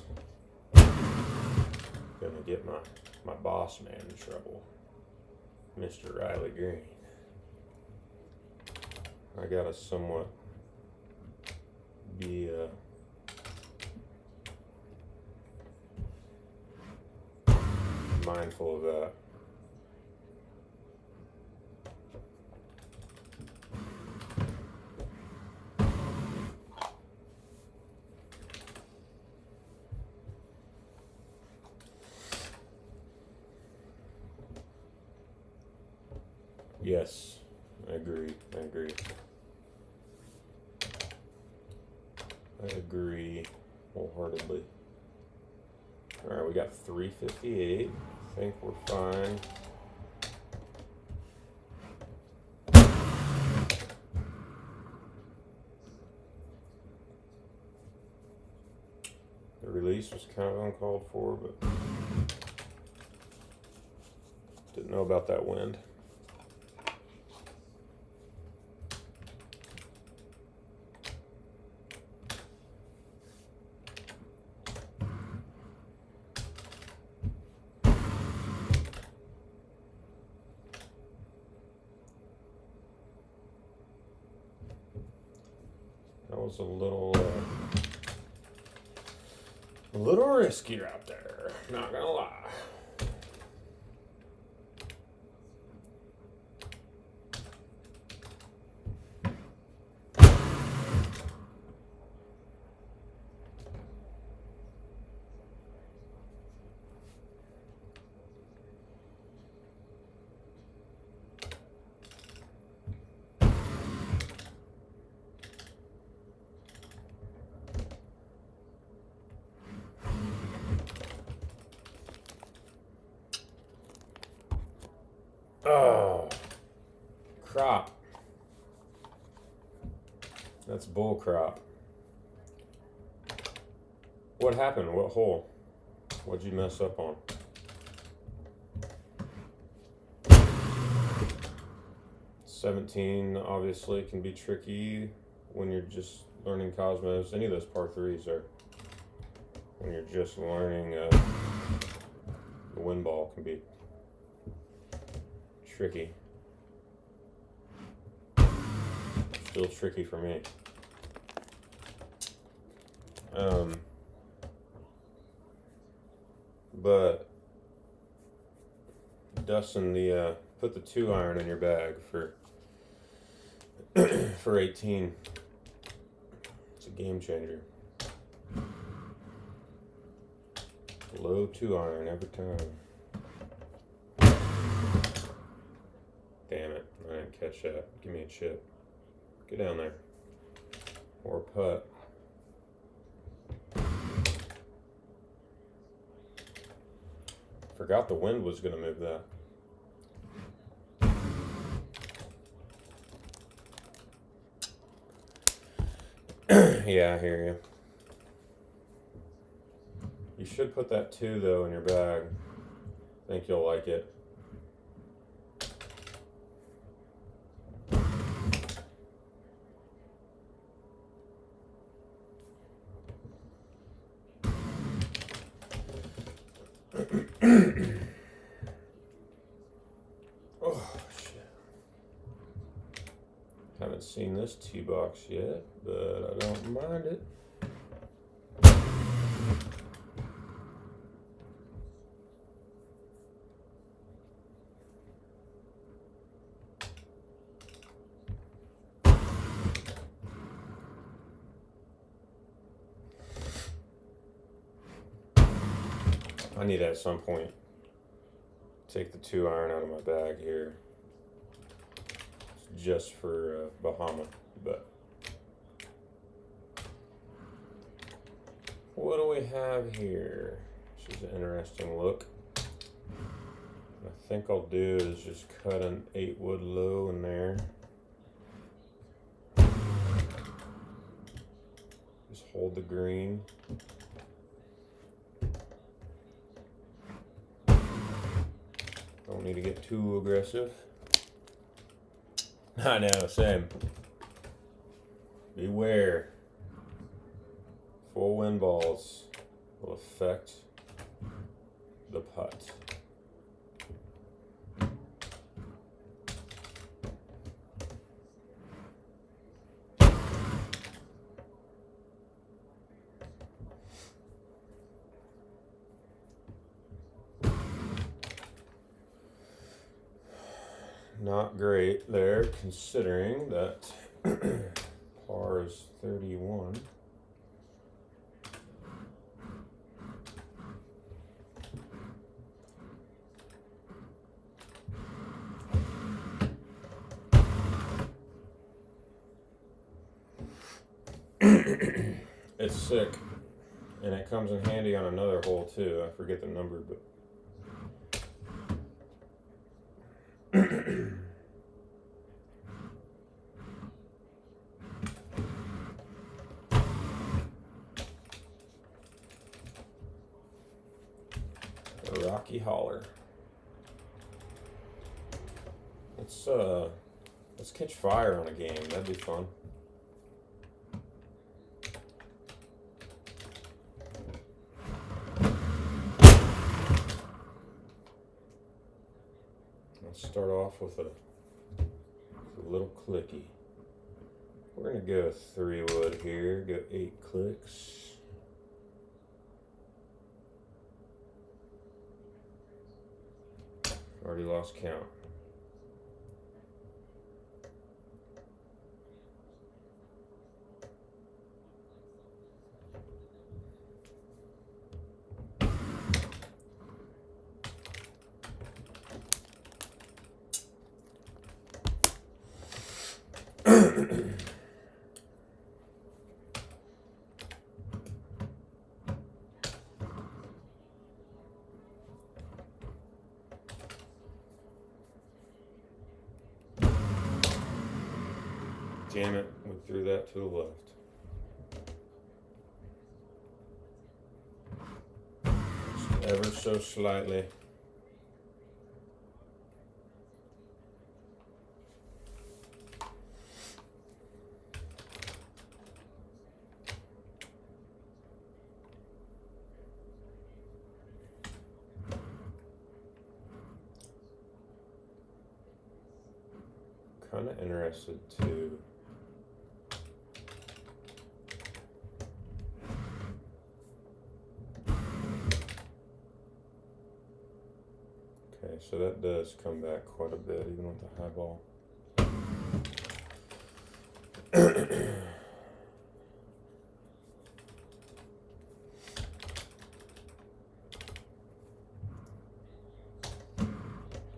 gonna get my boss man in trouble, Mr. Riley Green. I gotta somewhat be mindful of that. Yes, I agree. I agree wholeheartedly. All right, we got 358. I think we're fine. The release was kind of uncalled for, but didn't know about that wind. That was a little riskier out there, not gonna lie. Oh, crop. That's bull crop. What happened? What hole? What'd you mess up on? $17 obviously can be tricky when you're just learning Cosmos. Any of those par threes are. When you're just learning the wind ball can be tricky. Still tricky for me. But Dustin, put the 2-iron in your bag for 18. It's a game changer. Low 2-iron every time. Damn it, I didn't catch that. Give me a chip. Get down there. Or putt. Forgot the wind was going to move that. Yeah, I hear you. You should put that 2 though in your bag. I think you'll like it. Oh, shit. Haven't seen this tee box yet, but I don't mind it. I need at some point take the 2-iron out of my bag here, just for Bahama. But what do we have here? This is an interesting look. I think I'll do is just cut an 8-wood low in there. Just hold the green. Don't need to get too aggressive. I know, same. Beware. Full wind balls will affect the putt. Not great there, considering that par is 31. It's sick. And it comes in handy on another hole too. I forget the number, but Rocky Holler. Let's catch fire on a game. That'd be fun. Let's start off with a little clicky. We're gonna go 3 wood here. Go 8 clicks. Already lost count. Damn it, we threw that to the left. Just ever so slightly. Kind of interested too. Okay, so that does come back quite a bit, even with the high ball.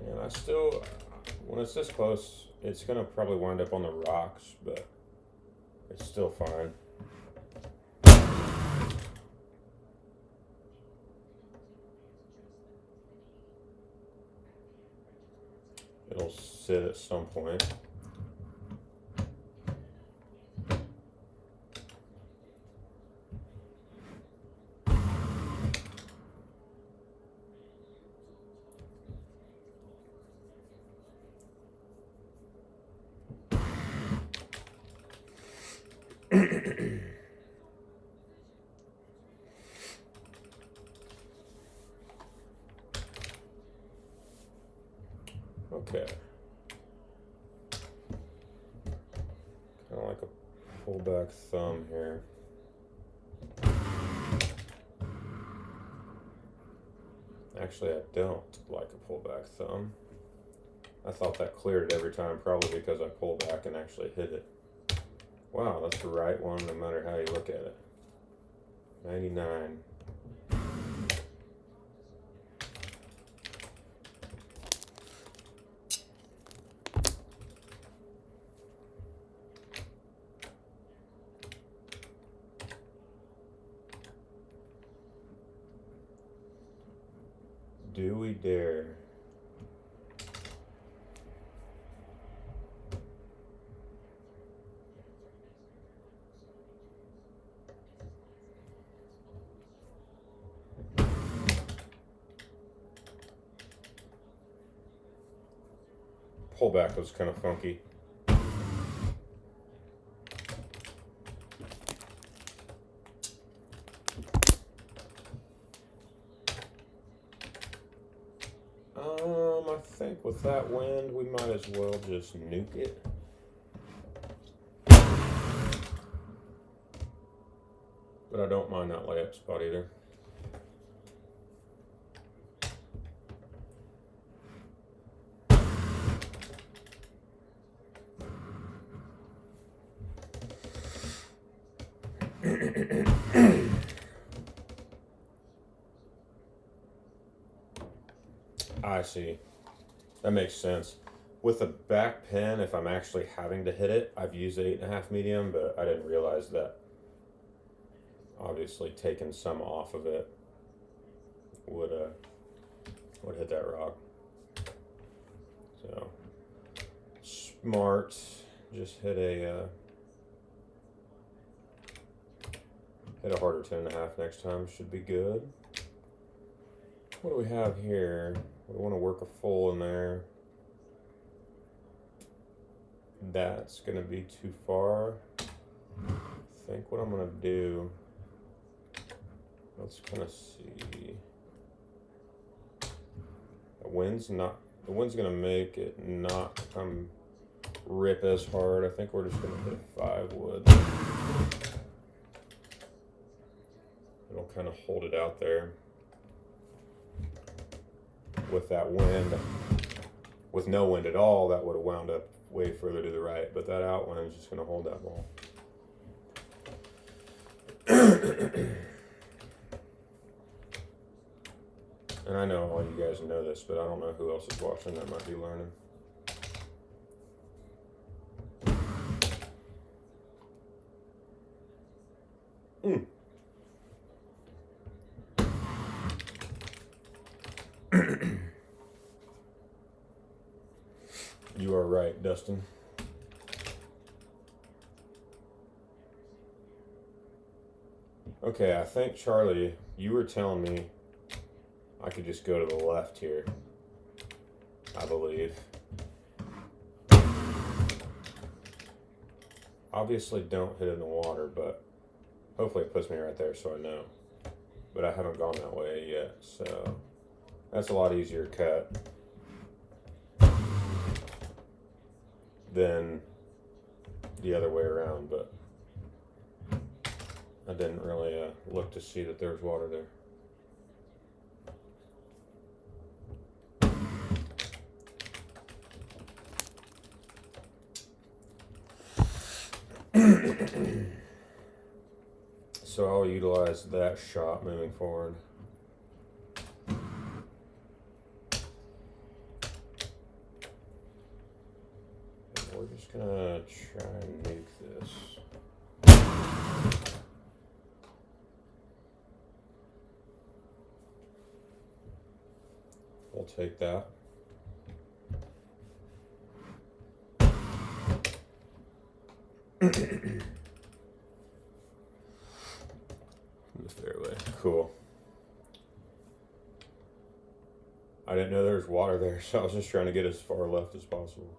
And I still, when it's this close, it's gonna probably wind up on the rocks, but it's still fine. It'll sit at some point. Okay. Kind of like a pullback thumb here. Actually, I don't like a pullback thumb. I thought that cleared it every time, probably because I pulled back and actually hit it. Wow, that's the right one no matter how you look at it. 99. Do we dare? Pullback was kind of funky. I think with that wind, we might as well just nuke it. But I don't mind that layup spot either. I see. That makes sense. With a back pin, if I'm actually having to hit it, I've used 8.5 medium, but I didn't realize that obviously taking some off of it would hit that rock. So smart. Just hit a harder 10.5 next time. Should be good. What do we have here? We want to work a full in there. That's gonna be too far. I think what I'm gonna do, let's kind of see. The wind's gonna make it not come rip as hard. I think we're just gonna hit 5 wood. It'll kind of hold it out there. With that wind, with no wind at all, that would have wound up way further to the right, but that out wind is just going to hold that ball. And I know all you guys know this, but I don't know who else is watching that might be learning. You are right, Dustin. Okay, I think, Charlie, you were telling me I could just go to the left here, I believe. Obviously don't hit it in the water, but hopefully it puts me right there so I know. But I haven't gone that way yet, so that's a lot easier cut than the other way around, but I didn't really look to see that there was water there. So I'll utilize that shot moving forward. We're just gonna try and nuke this. We'll take that. In the fairway. Cool. I didn't know there was water there, so I was just trying to get as far left as possible.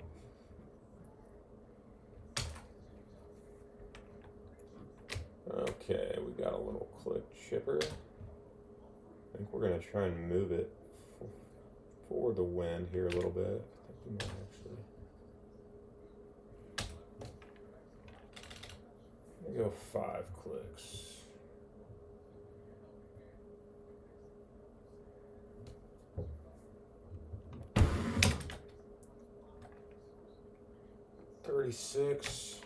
Okay, we got a little click chipper. I think we're going to try and move it for the wind here a little bit. I think we might actually. Go 5 clicks. $36.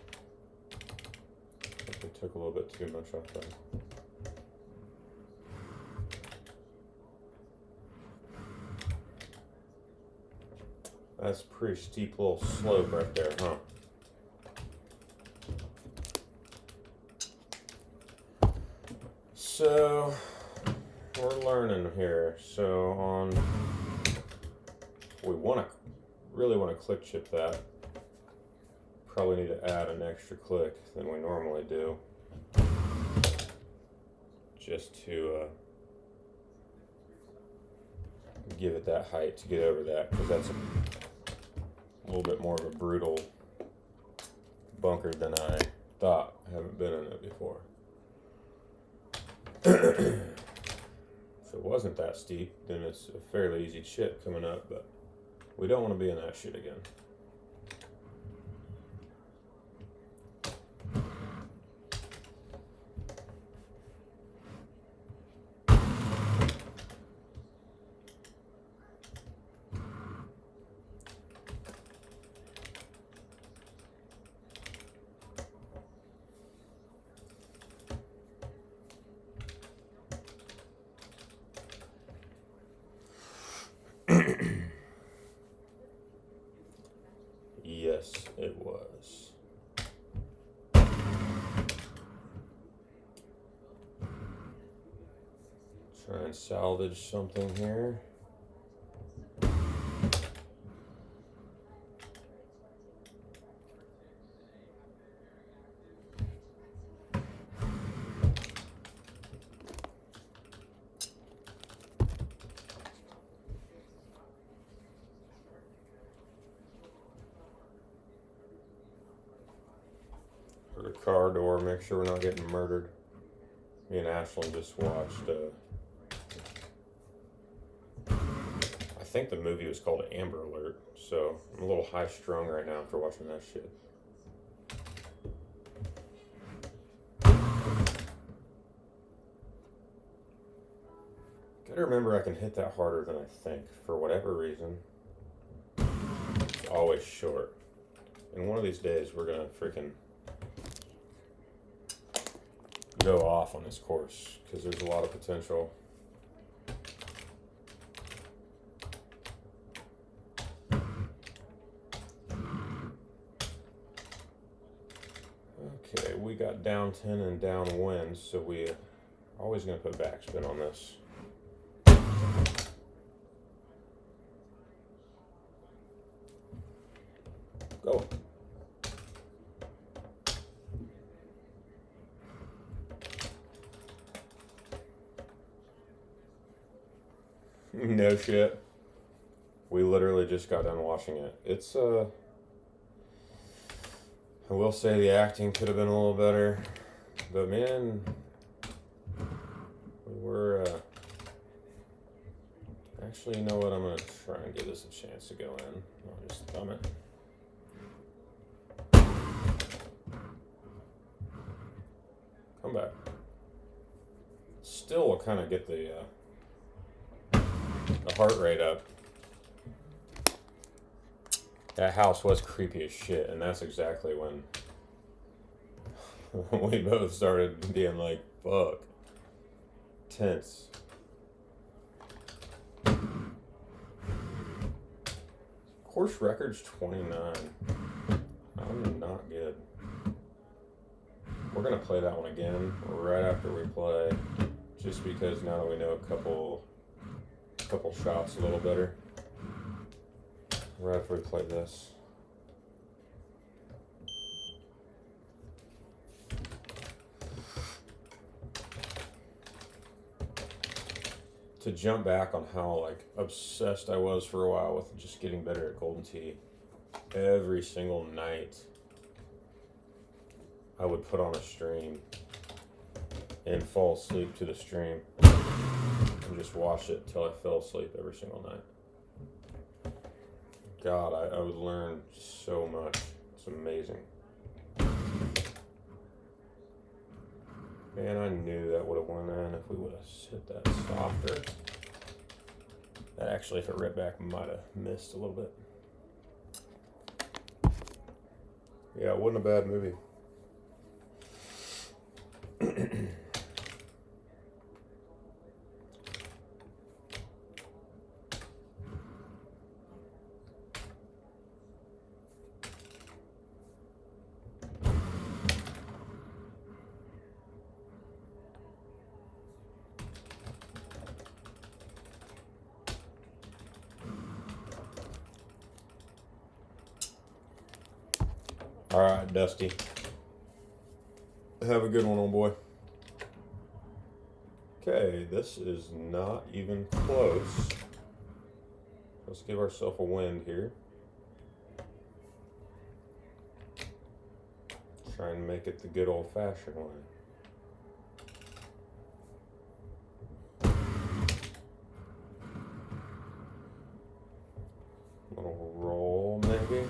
I think we took a little bit too much off that. That's a pretty steep little slope right there, huh? So we're learning here. So we really want to click chip that. Probably need to add an extra click than we normally do, just to give it that height to get over that, because that's a little bit more of a brutal bunker than I thought. I haven't been in it before. If it wasn't that steep, then it's a fairly easy chip coming up, but we don't want to be in that shit again. Try and salvage something here. For the car door, make sure we're not getting murdered. Me and Ashlyn just watched, I think the movie was called Amber Alert, so I'm a little high strung right now after watching that shit. Gotta remember I can hit that harder than I think, for whatever reason. It's always short. And one of these days we're gonna freaking go off on this course, because there's a lot of potential. Okay, we got down 10 and downwind, so we always gonna put backspin on this. Go. No shit. We literally just got done watching it. It's I will say the acting could have been a little better, but man, we were actually, you know what, I'm gonna try and give this a chance to go in. I'll just thumb it. Come back. Still will kind of get the heart rate up. That house was creepy as shit, and that's exactly when we both started being like, fuck. Tense. Course record's 29. I'm not good. We're gonna play that one again right after we play, just because now that we know a couple shots a little better. Right after we play this. To jump back on how like obsessed I was for a while with just getting better at Golden Tee. Every single night I would put on a stream and fall asleep to the stream and just watch it until I fell asleep every single night. God, I would learn so much. It's amazing. Man, I knew that would have went in if we would have hit that softer. That actually, if it ripped back, might have missed a little bit. Yeah, it wasn't a bad movie. All right, Dusty. Have a good one, old boy. Okay, this is not even close. Let's give ourselves a wind here. Try and make it the good old-fashioned way. Little roll, maybe.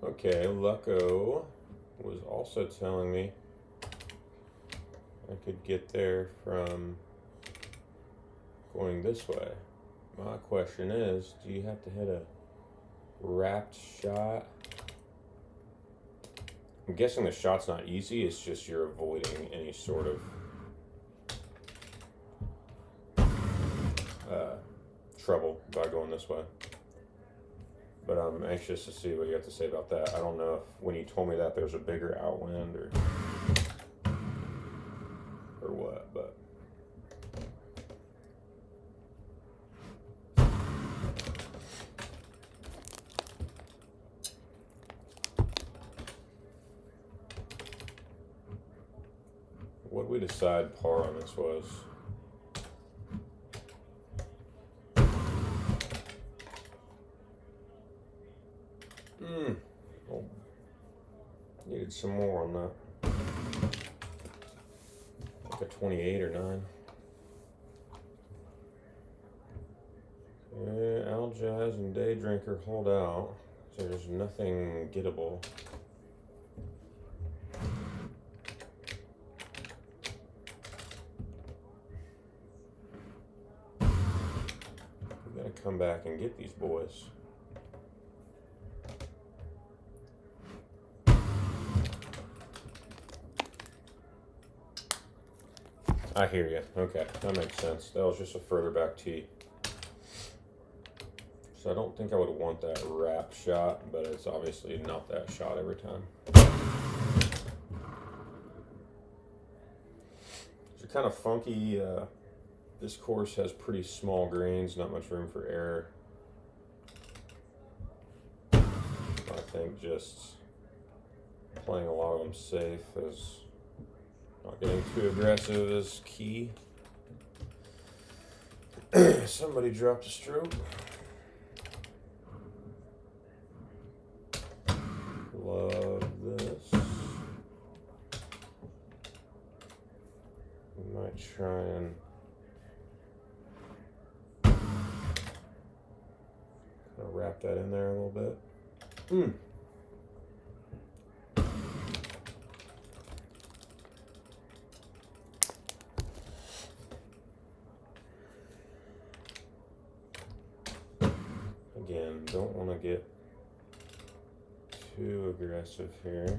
Okay, Lucko was also telling me I could get there from going this way. My question is, do you have to hit a wrapped shot? I'm guessing the shot's not easy, it's just you're avoiding any sort of trouble by going this way. But I'm anxious to see what you have to say about that. I don't know if when you told me that there's a bigger outwind or what, but what we decide par on this was. Oh, needed some more on that. Like a 28 or 9. Okay, Al Jazz and Day Drinker hold out. So there's nothing gettable. We gotta come back and get these boys. I hear you. Okay, that makes sense. That was just a further back tee. So I don't think I would want that wrap shot, but it's obviously not that shot every time. It's kind of funky. This course has pretty small greens, not much room for error. I think just playing a lot of them safe is not getting too aggressive is key. Somebody dropped a stroke. Love this. We might try and kind of wrap that in there a little bit. Again, don't want to get too aggressive here.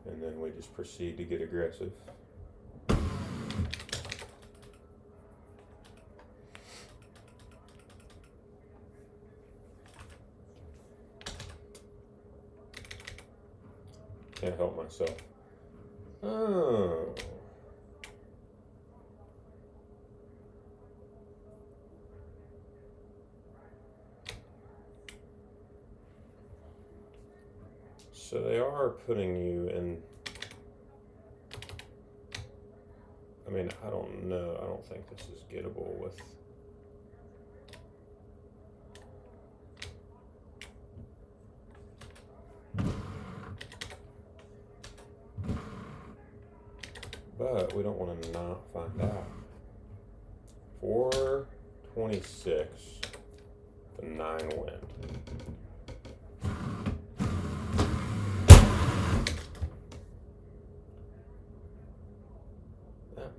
And then we just proceed to get aggressive. Can't help myself. Oh. So they are putting you in. I mean, I don't know. I don't think this is gettable with. But we don't want to not find out. 426, the 9 wind.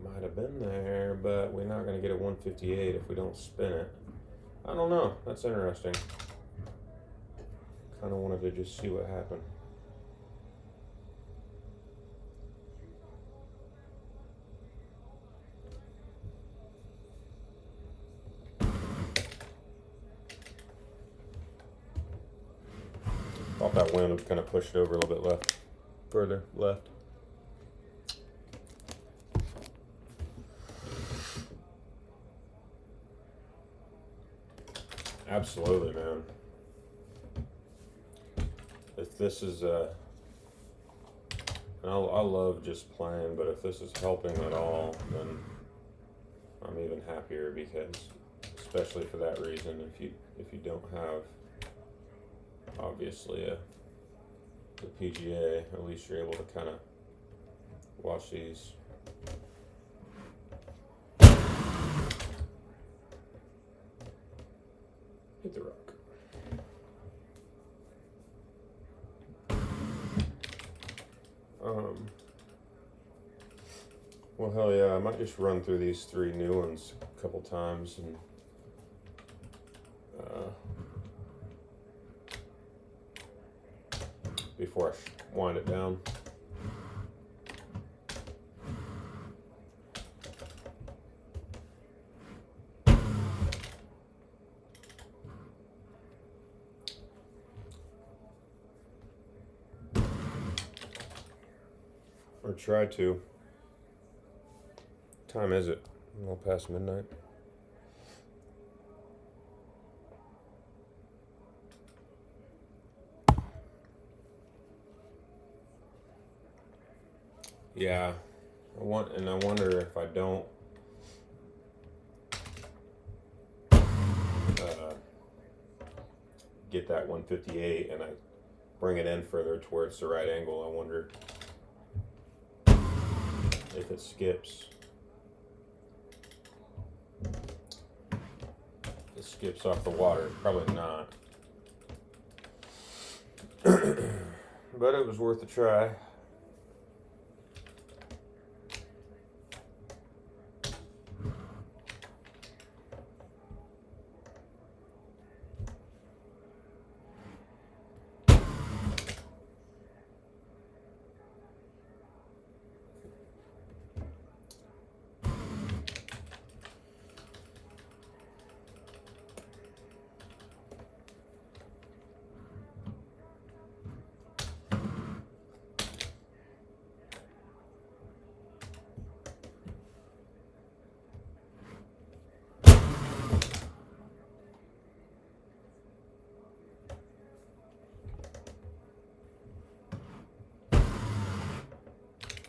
Might have been there, but we're not going to get a 158 if we don't spin it. I don't know. That's interesting. Kind of wanted to just see what happened. Thought that wind would kind of push it over a little bit left, further left. Absolutely, man. If this is and I love just playing, but if this is helping at all, then I'm even happier, because especially for that reason, if you don't have obviously the PGA, at least you're able to kind of watch these. Hit the rock. Well, hell yeah, I might just run through these 3 new ones a couple times and before I wind it down. Or try to. What time is it? A little past midnight. Yeah, I wonder if I don't get that 158 and I bring it in further to where it's the right angle, I wonder if it skips. If it skips off the water, probably not. But it was worth a try.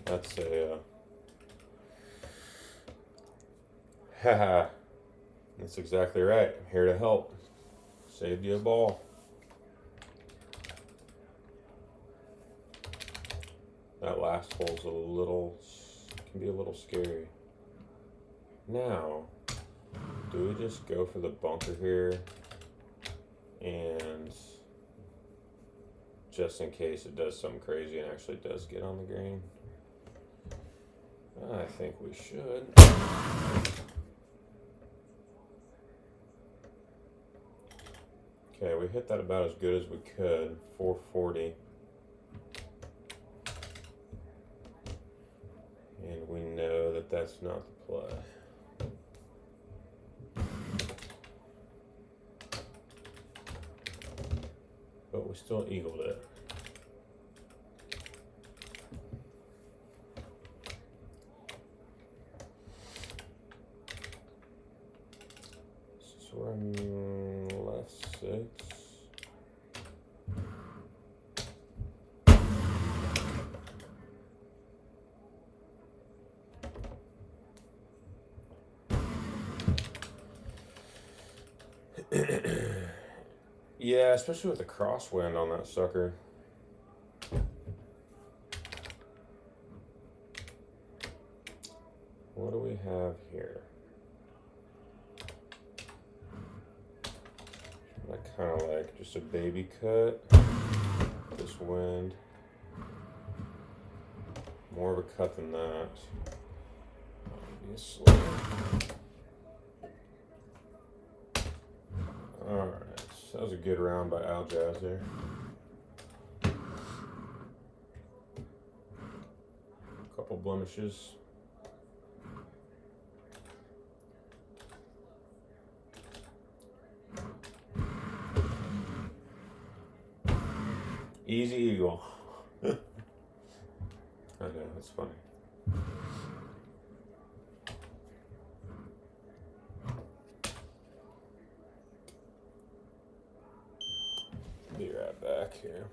That's a haha. That's exactly right. I'm here to help. Saved you a ball. That last hole's can be a little scary. Now, do we just go for the bunker here? And just in case it does something crazy and actually does get on the green? I think we should. Okay, we hit that about as good as we could. 440. And we know that that's not the play. But we still eagled it. So we're on left 6. Yeah, especially with the crosswind on that sucker. What do we have here? I kind of like just a baby cut. This wind. More of a cut than that. Obviously. Alright. That was a good round by Al Jazz there. Couple blemishes. Easy eagle. I know, that's funny. Be right back here.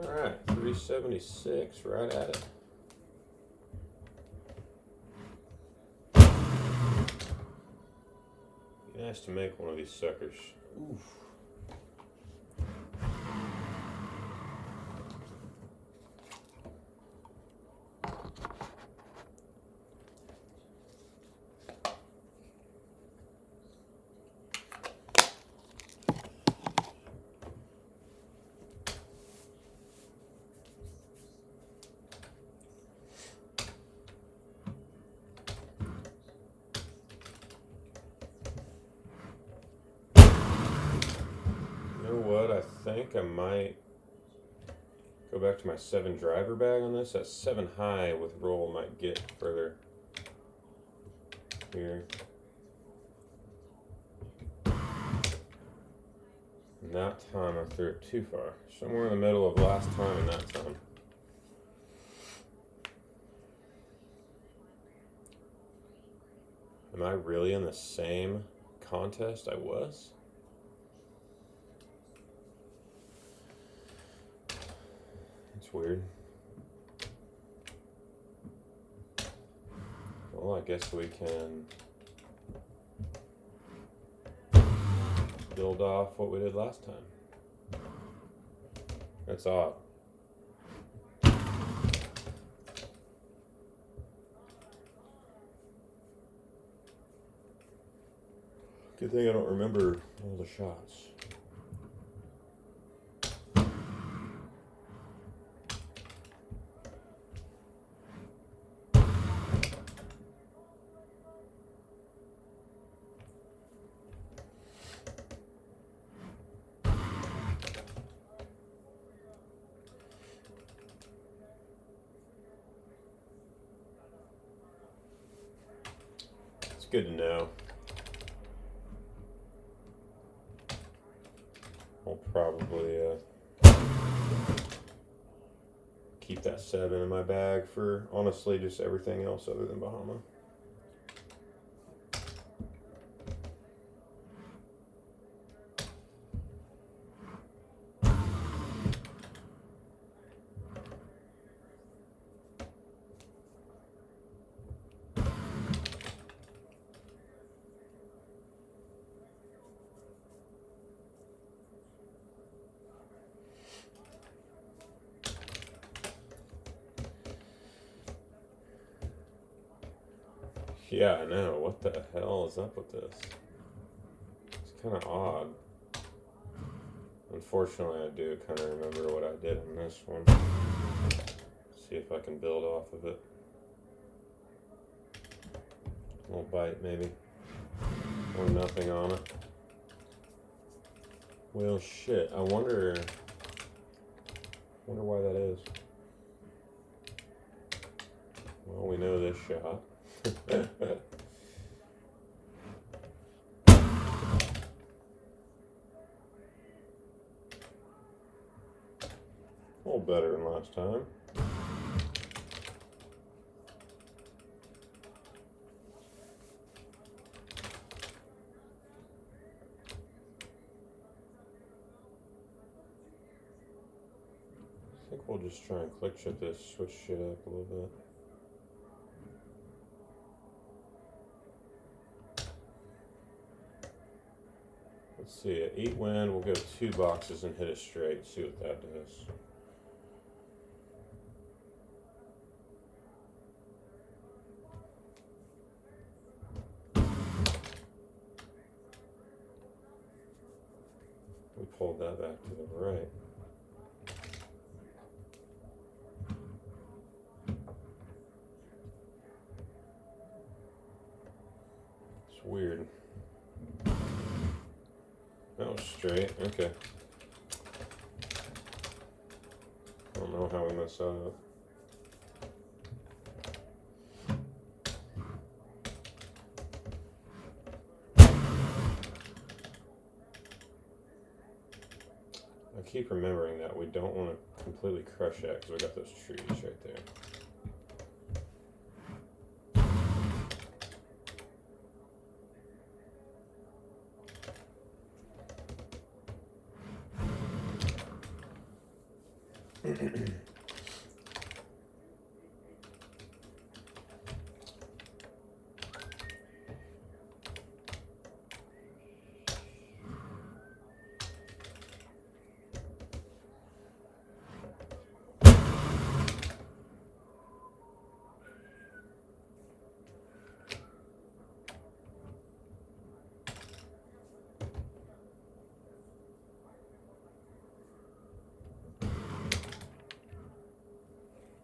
All right, 376, right at it. Be nice to make one of these suckers. Oof. think I might go back to my 7 driver bag on this. That 7 high with roll might get further here. And that time I threw it too far. Somewhere in the middle of last time and that time. Am I really in the same contest I was? It's weird. Well, I guess we can build off what we did last time. That's odd. Good thing I don't remember all the shots. It's good to know. I'll probably keep that 7 in my bag for, honestly, just everything else other than Bahama. Yeah, I know. What the hell is up with this? It's kind of odd. Unfortunately, I do kind of remember what I did in this one. See if I can build off of it. A little bite, maybe. Or nothing on it. Well, shit. I wonder why that is. Well, we know this shot. A little better than last time. I think we'll just try and click chip this, switch shit up a little bit. Let's see, at 8 win, we'll go 2 boxes and hit a straight, see what that does. We pulled that back to the right. It's weird. That was straight, okay. I don't know how we messed that up. I keep remembering that we don't want to completely crush that because we got those trees right there.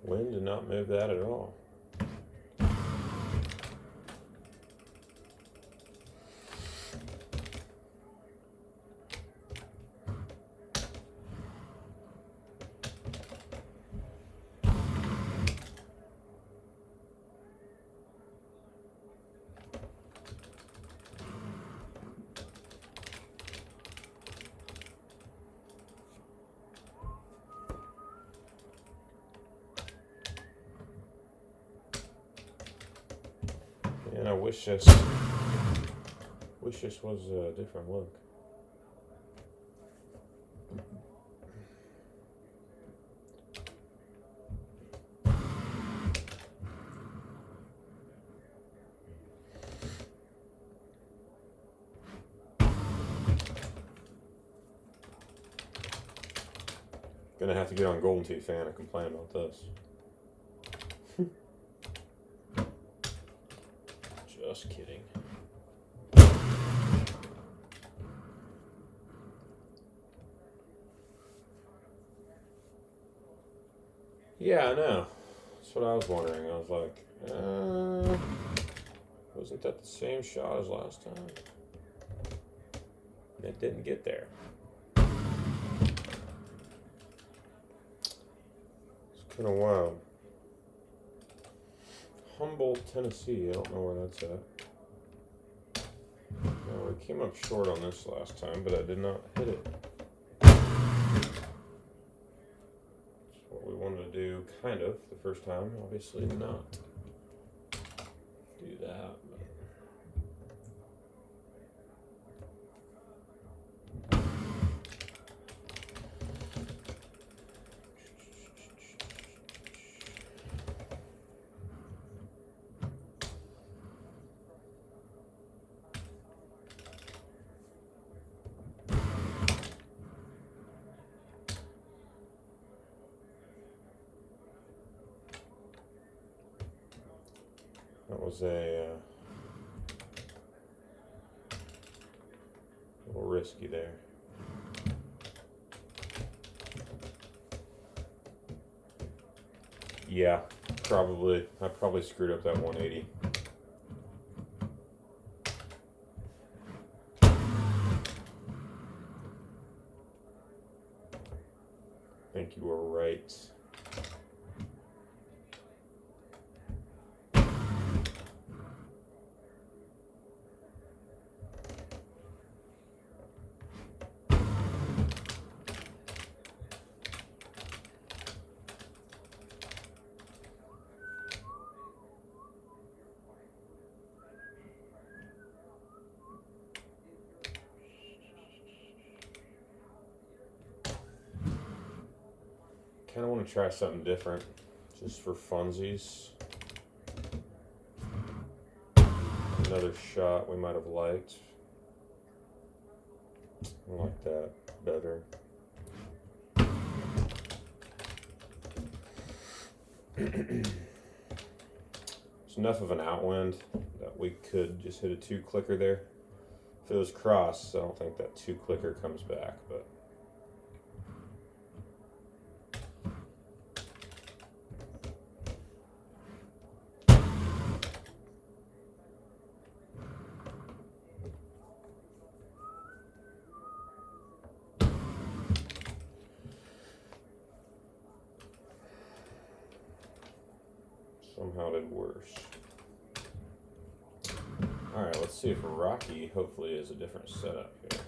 Wind did not move that at all. wish this was a different look. Gonna have to get on Golden Tooth Fan and complain about this. Just kidding. Yeah, I know. That's what I was wondering. I was like, wasn't that the same shot as last time? It didn't get there. It's kind of wild. Humboldt, Tennessee. I don't know where that's at. Well, we came up short on this last time, but I did not hit it. That's what we wanted to do, kind of, the first time. Obviously not do that. That was a little risky there. Yeah, probably. I probably screwed up that 180. I think you were right. Kind of want to try something different, just for funsies. Another shot we might have liked. I like that better. It's enough of an outwind that we could just hit a 2 clicker there. If it was cross, I don't think that 2 clicker comes back, but. Somehow did worse. Alright, let's see if Rocky hopefully is a different setup here.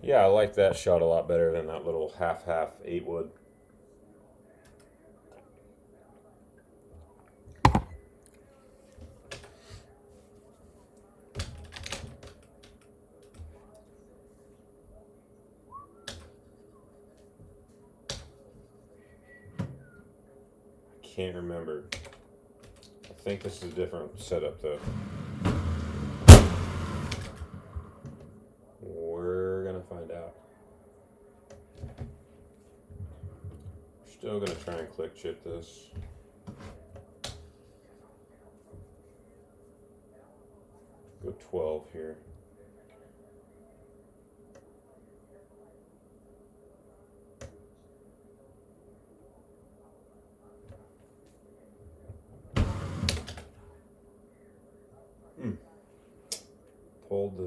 Yeah, I like that shot a lot better than that little half-half 8-wood. Can't remember. I think this is a different setup though. We're gonna find out. Still gonna try and click chip this. Go 12 here. Pulled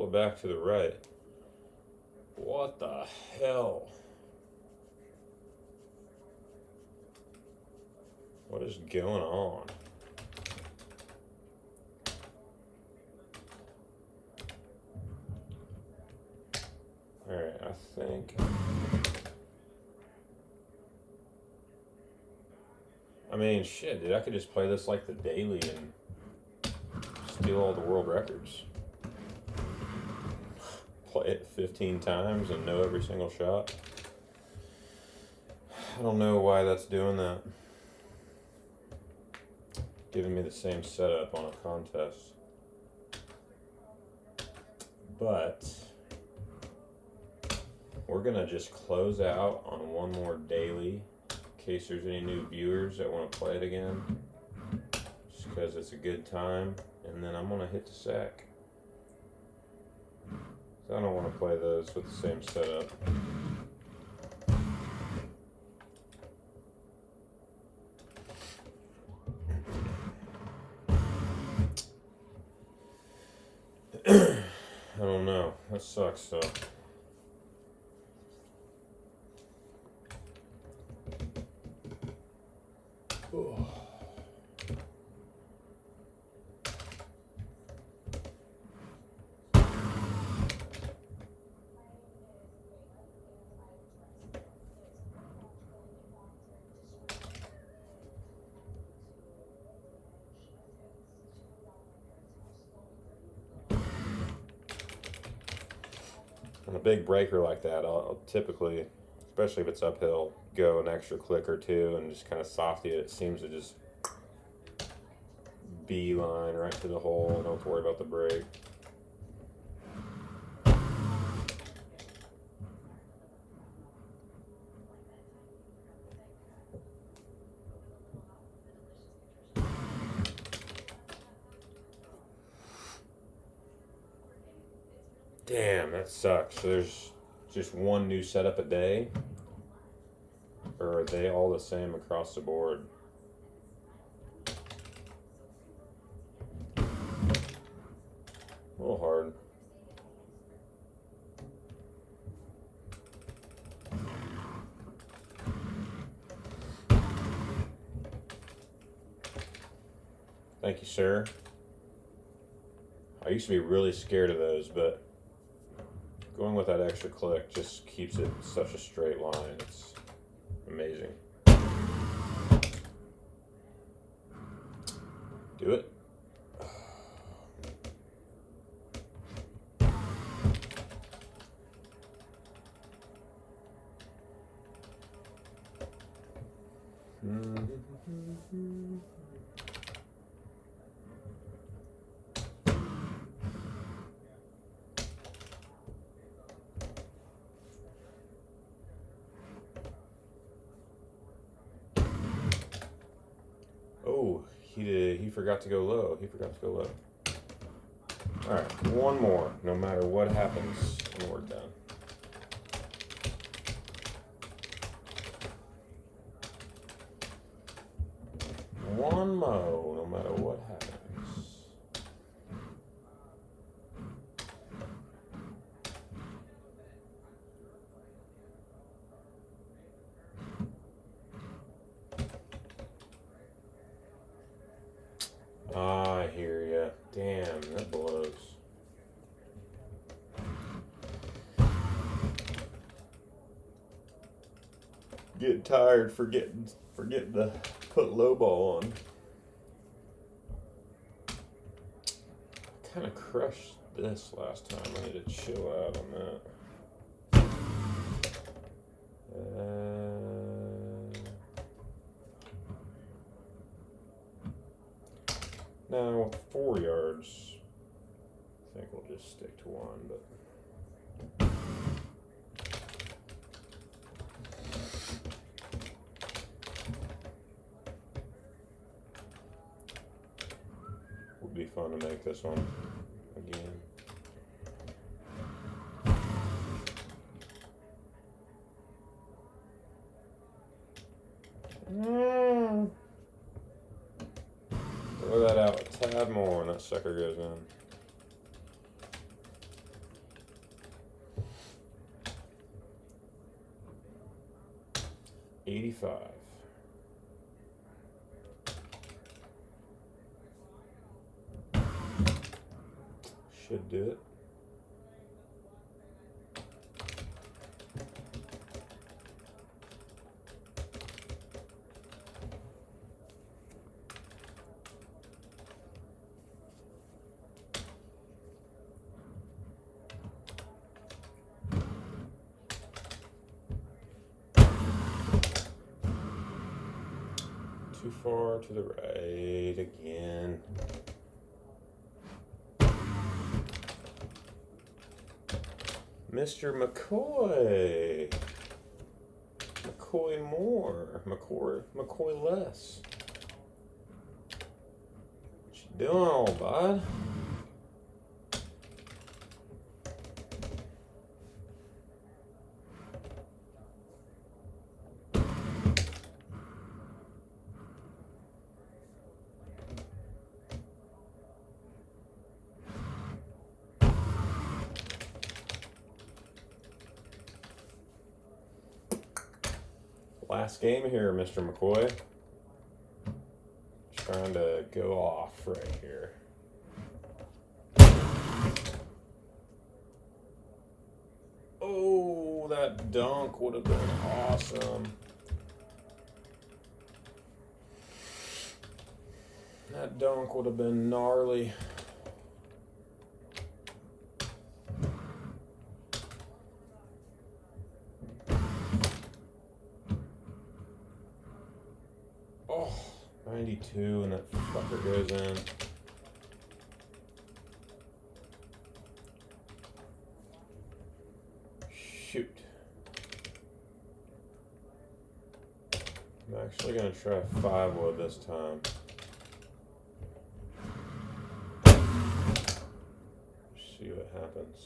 it back to the right. What the hell? What is going on? Alright, I think... I mean, shit, dude, I could just play this like the daily and steal all the world records. Play it 15 times and know every single shot. I don't know why that's doing that. Giving me the same setup on a contest. But we're gonna just close out on one more daily in case there's any new viewers that want to play it again. Just because it's a good time. And then I'm gonna hit the sack. So I don't want to play those with the same setup. I don't know. That sucks though. Oh. On a big breaker like that, I'll typically, especially if it's uphill, go an extra click or two and just kind of softy it. It seems to just beeline right to the hole. Don't have to worry about the break. Damn, that sucks. So there's just one new setup a day? Or are they all the same across the board? A little hard. Thank you, sir. I used to be really scared of those, but going with that extra click just keeps it such a straight line. It's amazing. Do it. Oh, he forgot to go low. He forgot to go low. Alright, one more, no matter what happens, and we're done. One more, no matter what happens. I hear ya. Damn, that blows. Getting tired forgetting to put low ball on. Kind of crushed this last time. I need to chill out on that. Now with 4 yards, I think we'll just stick to one, but. Would be fun to make this one again. Throw that out a tad more and that sucker goes in. $85. should do it. Too far to the right again. Mr. McCoy. McCoy more. McCoy less. What you doing, old bud? Last game here, Mr. McCoy. Trying to go off right here. Oh, that dunk would have been awesome. That dunk would have been gnarly. Oh, 92, and that fucker goes in. Shoot. I'm actually going to try 5-wood this time. See what happens.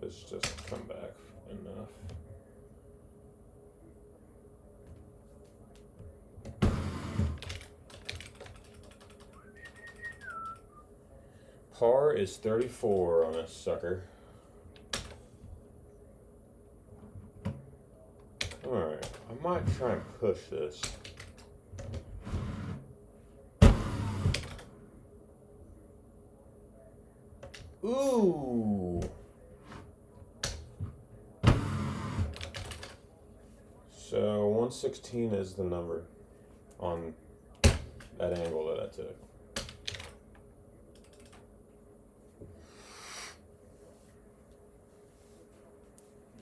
Let's just come back enough. Par is 34 on this sucker. Alright, I might try and push this. Ooh! So 116 is the number on that angle that I took.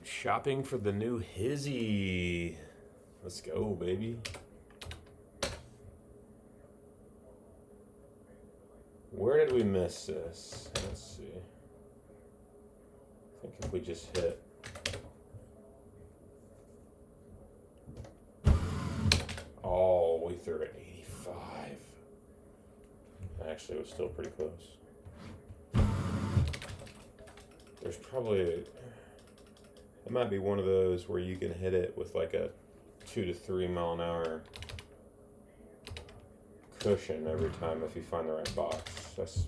Shopping for the new Hizzy. Let's go, baby. Where did we miss this? Let's see. I think if we just hit. Oh, we threw it 85. Actually, it was still pretty close. There's probably it might be one of those where you can hit it with like a 2 to 3 mile an hour cushion every time if you find the right box. That's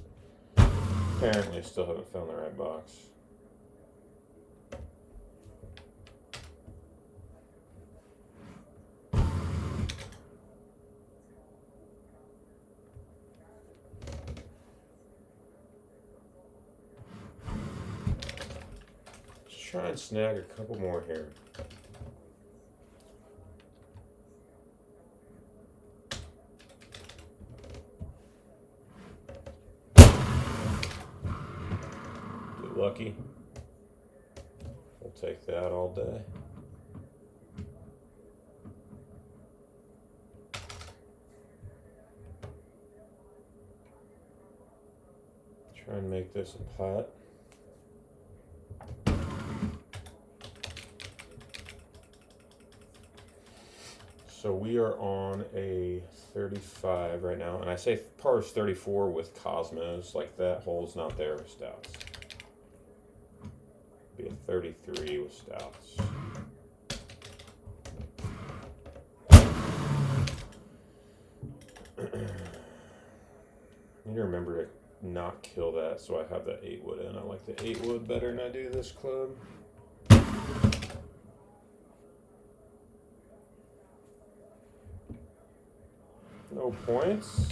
apparently still haven't found the right box. Try and snag a couple more here. Get lucky. We'll take that all day. Try and make this a putt. So we are on a 35 right now, and I say par is 34 with Cosmos, like that hole's not there with Stouts. Be a 33 with Stouts. Need to remember to not kill that, so I have the 8-wood in. I like the 8-wood better than I do this club. No points.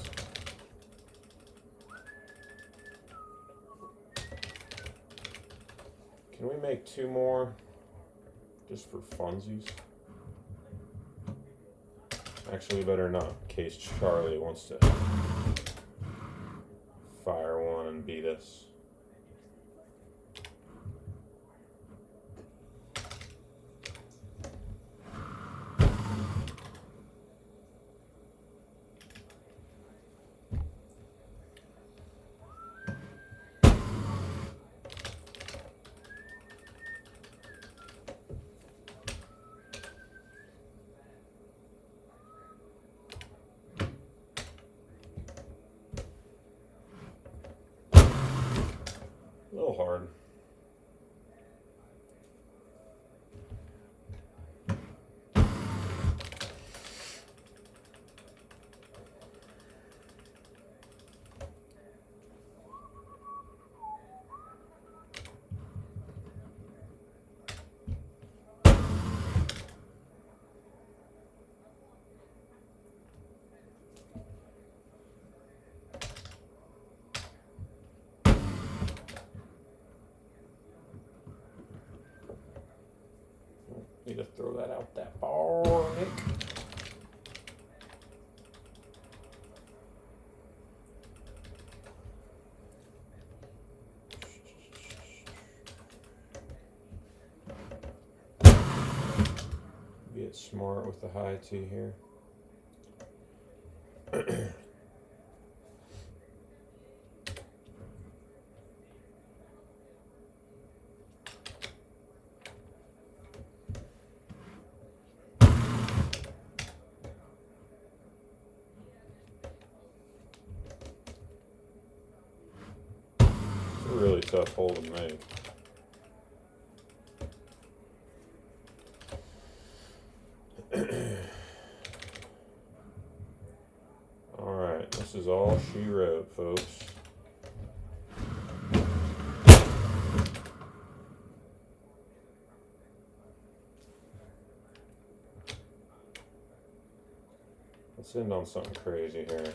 Can we make 2 more? Just for funsies? Actually, better not, in case Charlie wants to fire one and beat us. A little hard. Need to throw that out that far, Nick. Get smart with the high tee here. It's a really tough hole to make. Alright, this is all she wrote, folks. Let's end on something crazy here.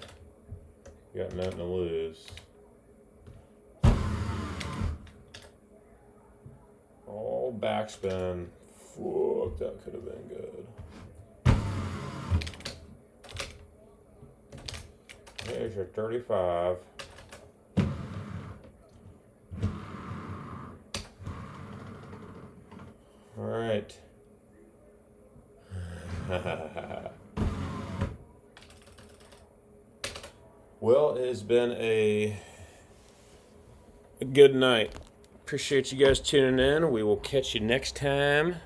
You got nothing to lose. All backspin. Fuck, that could have been good. There's your 35. All right. Well, it has been a good night. Appreciate you guys tuning in. We will catch you next time.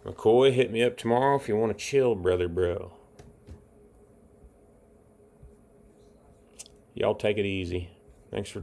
McCoy, hit me up tomorrow if you want to chill, brother, bro. Y'all take it easy. Thanks for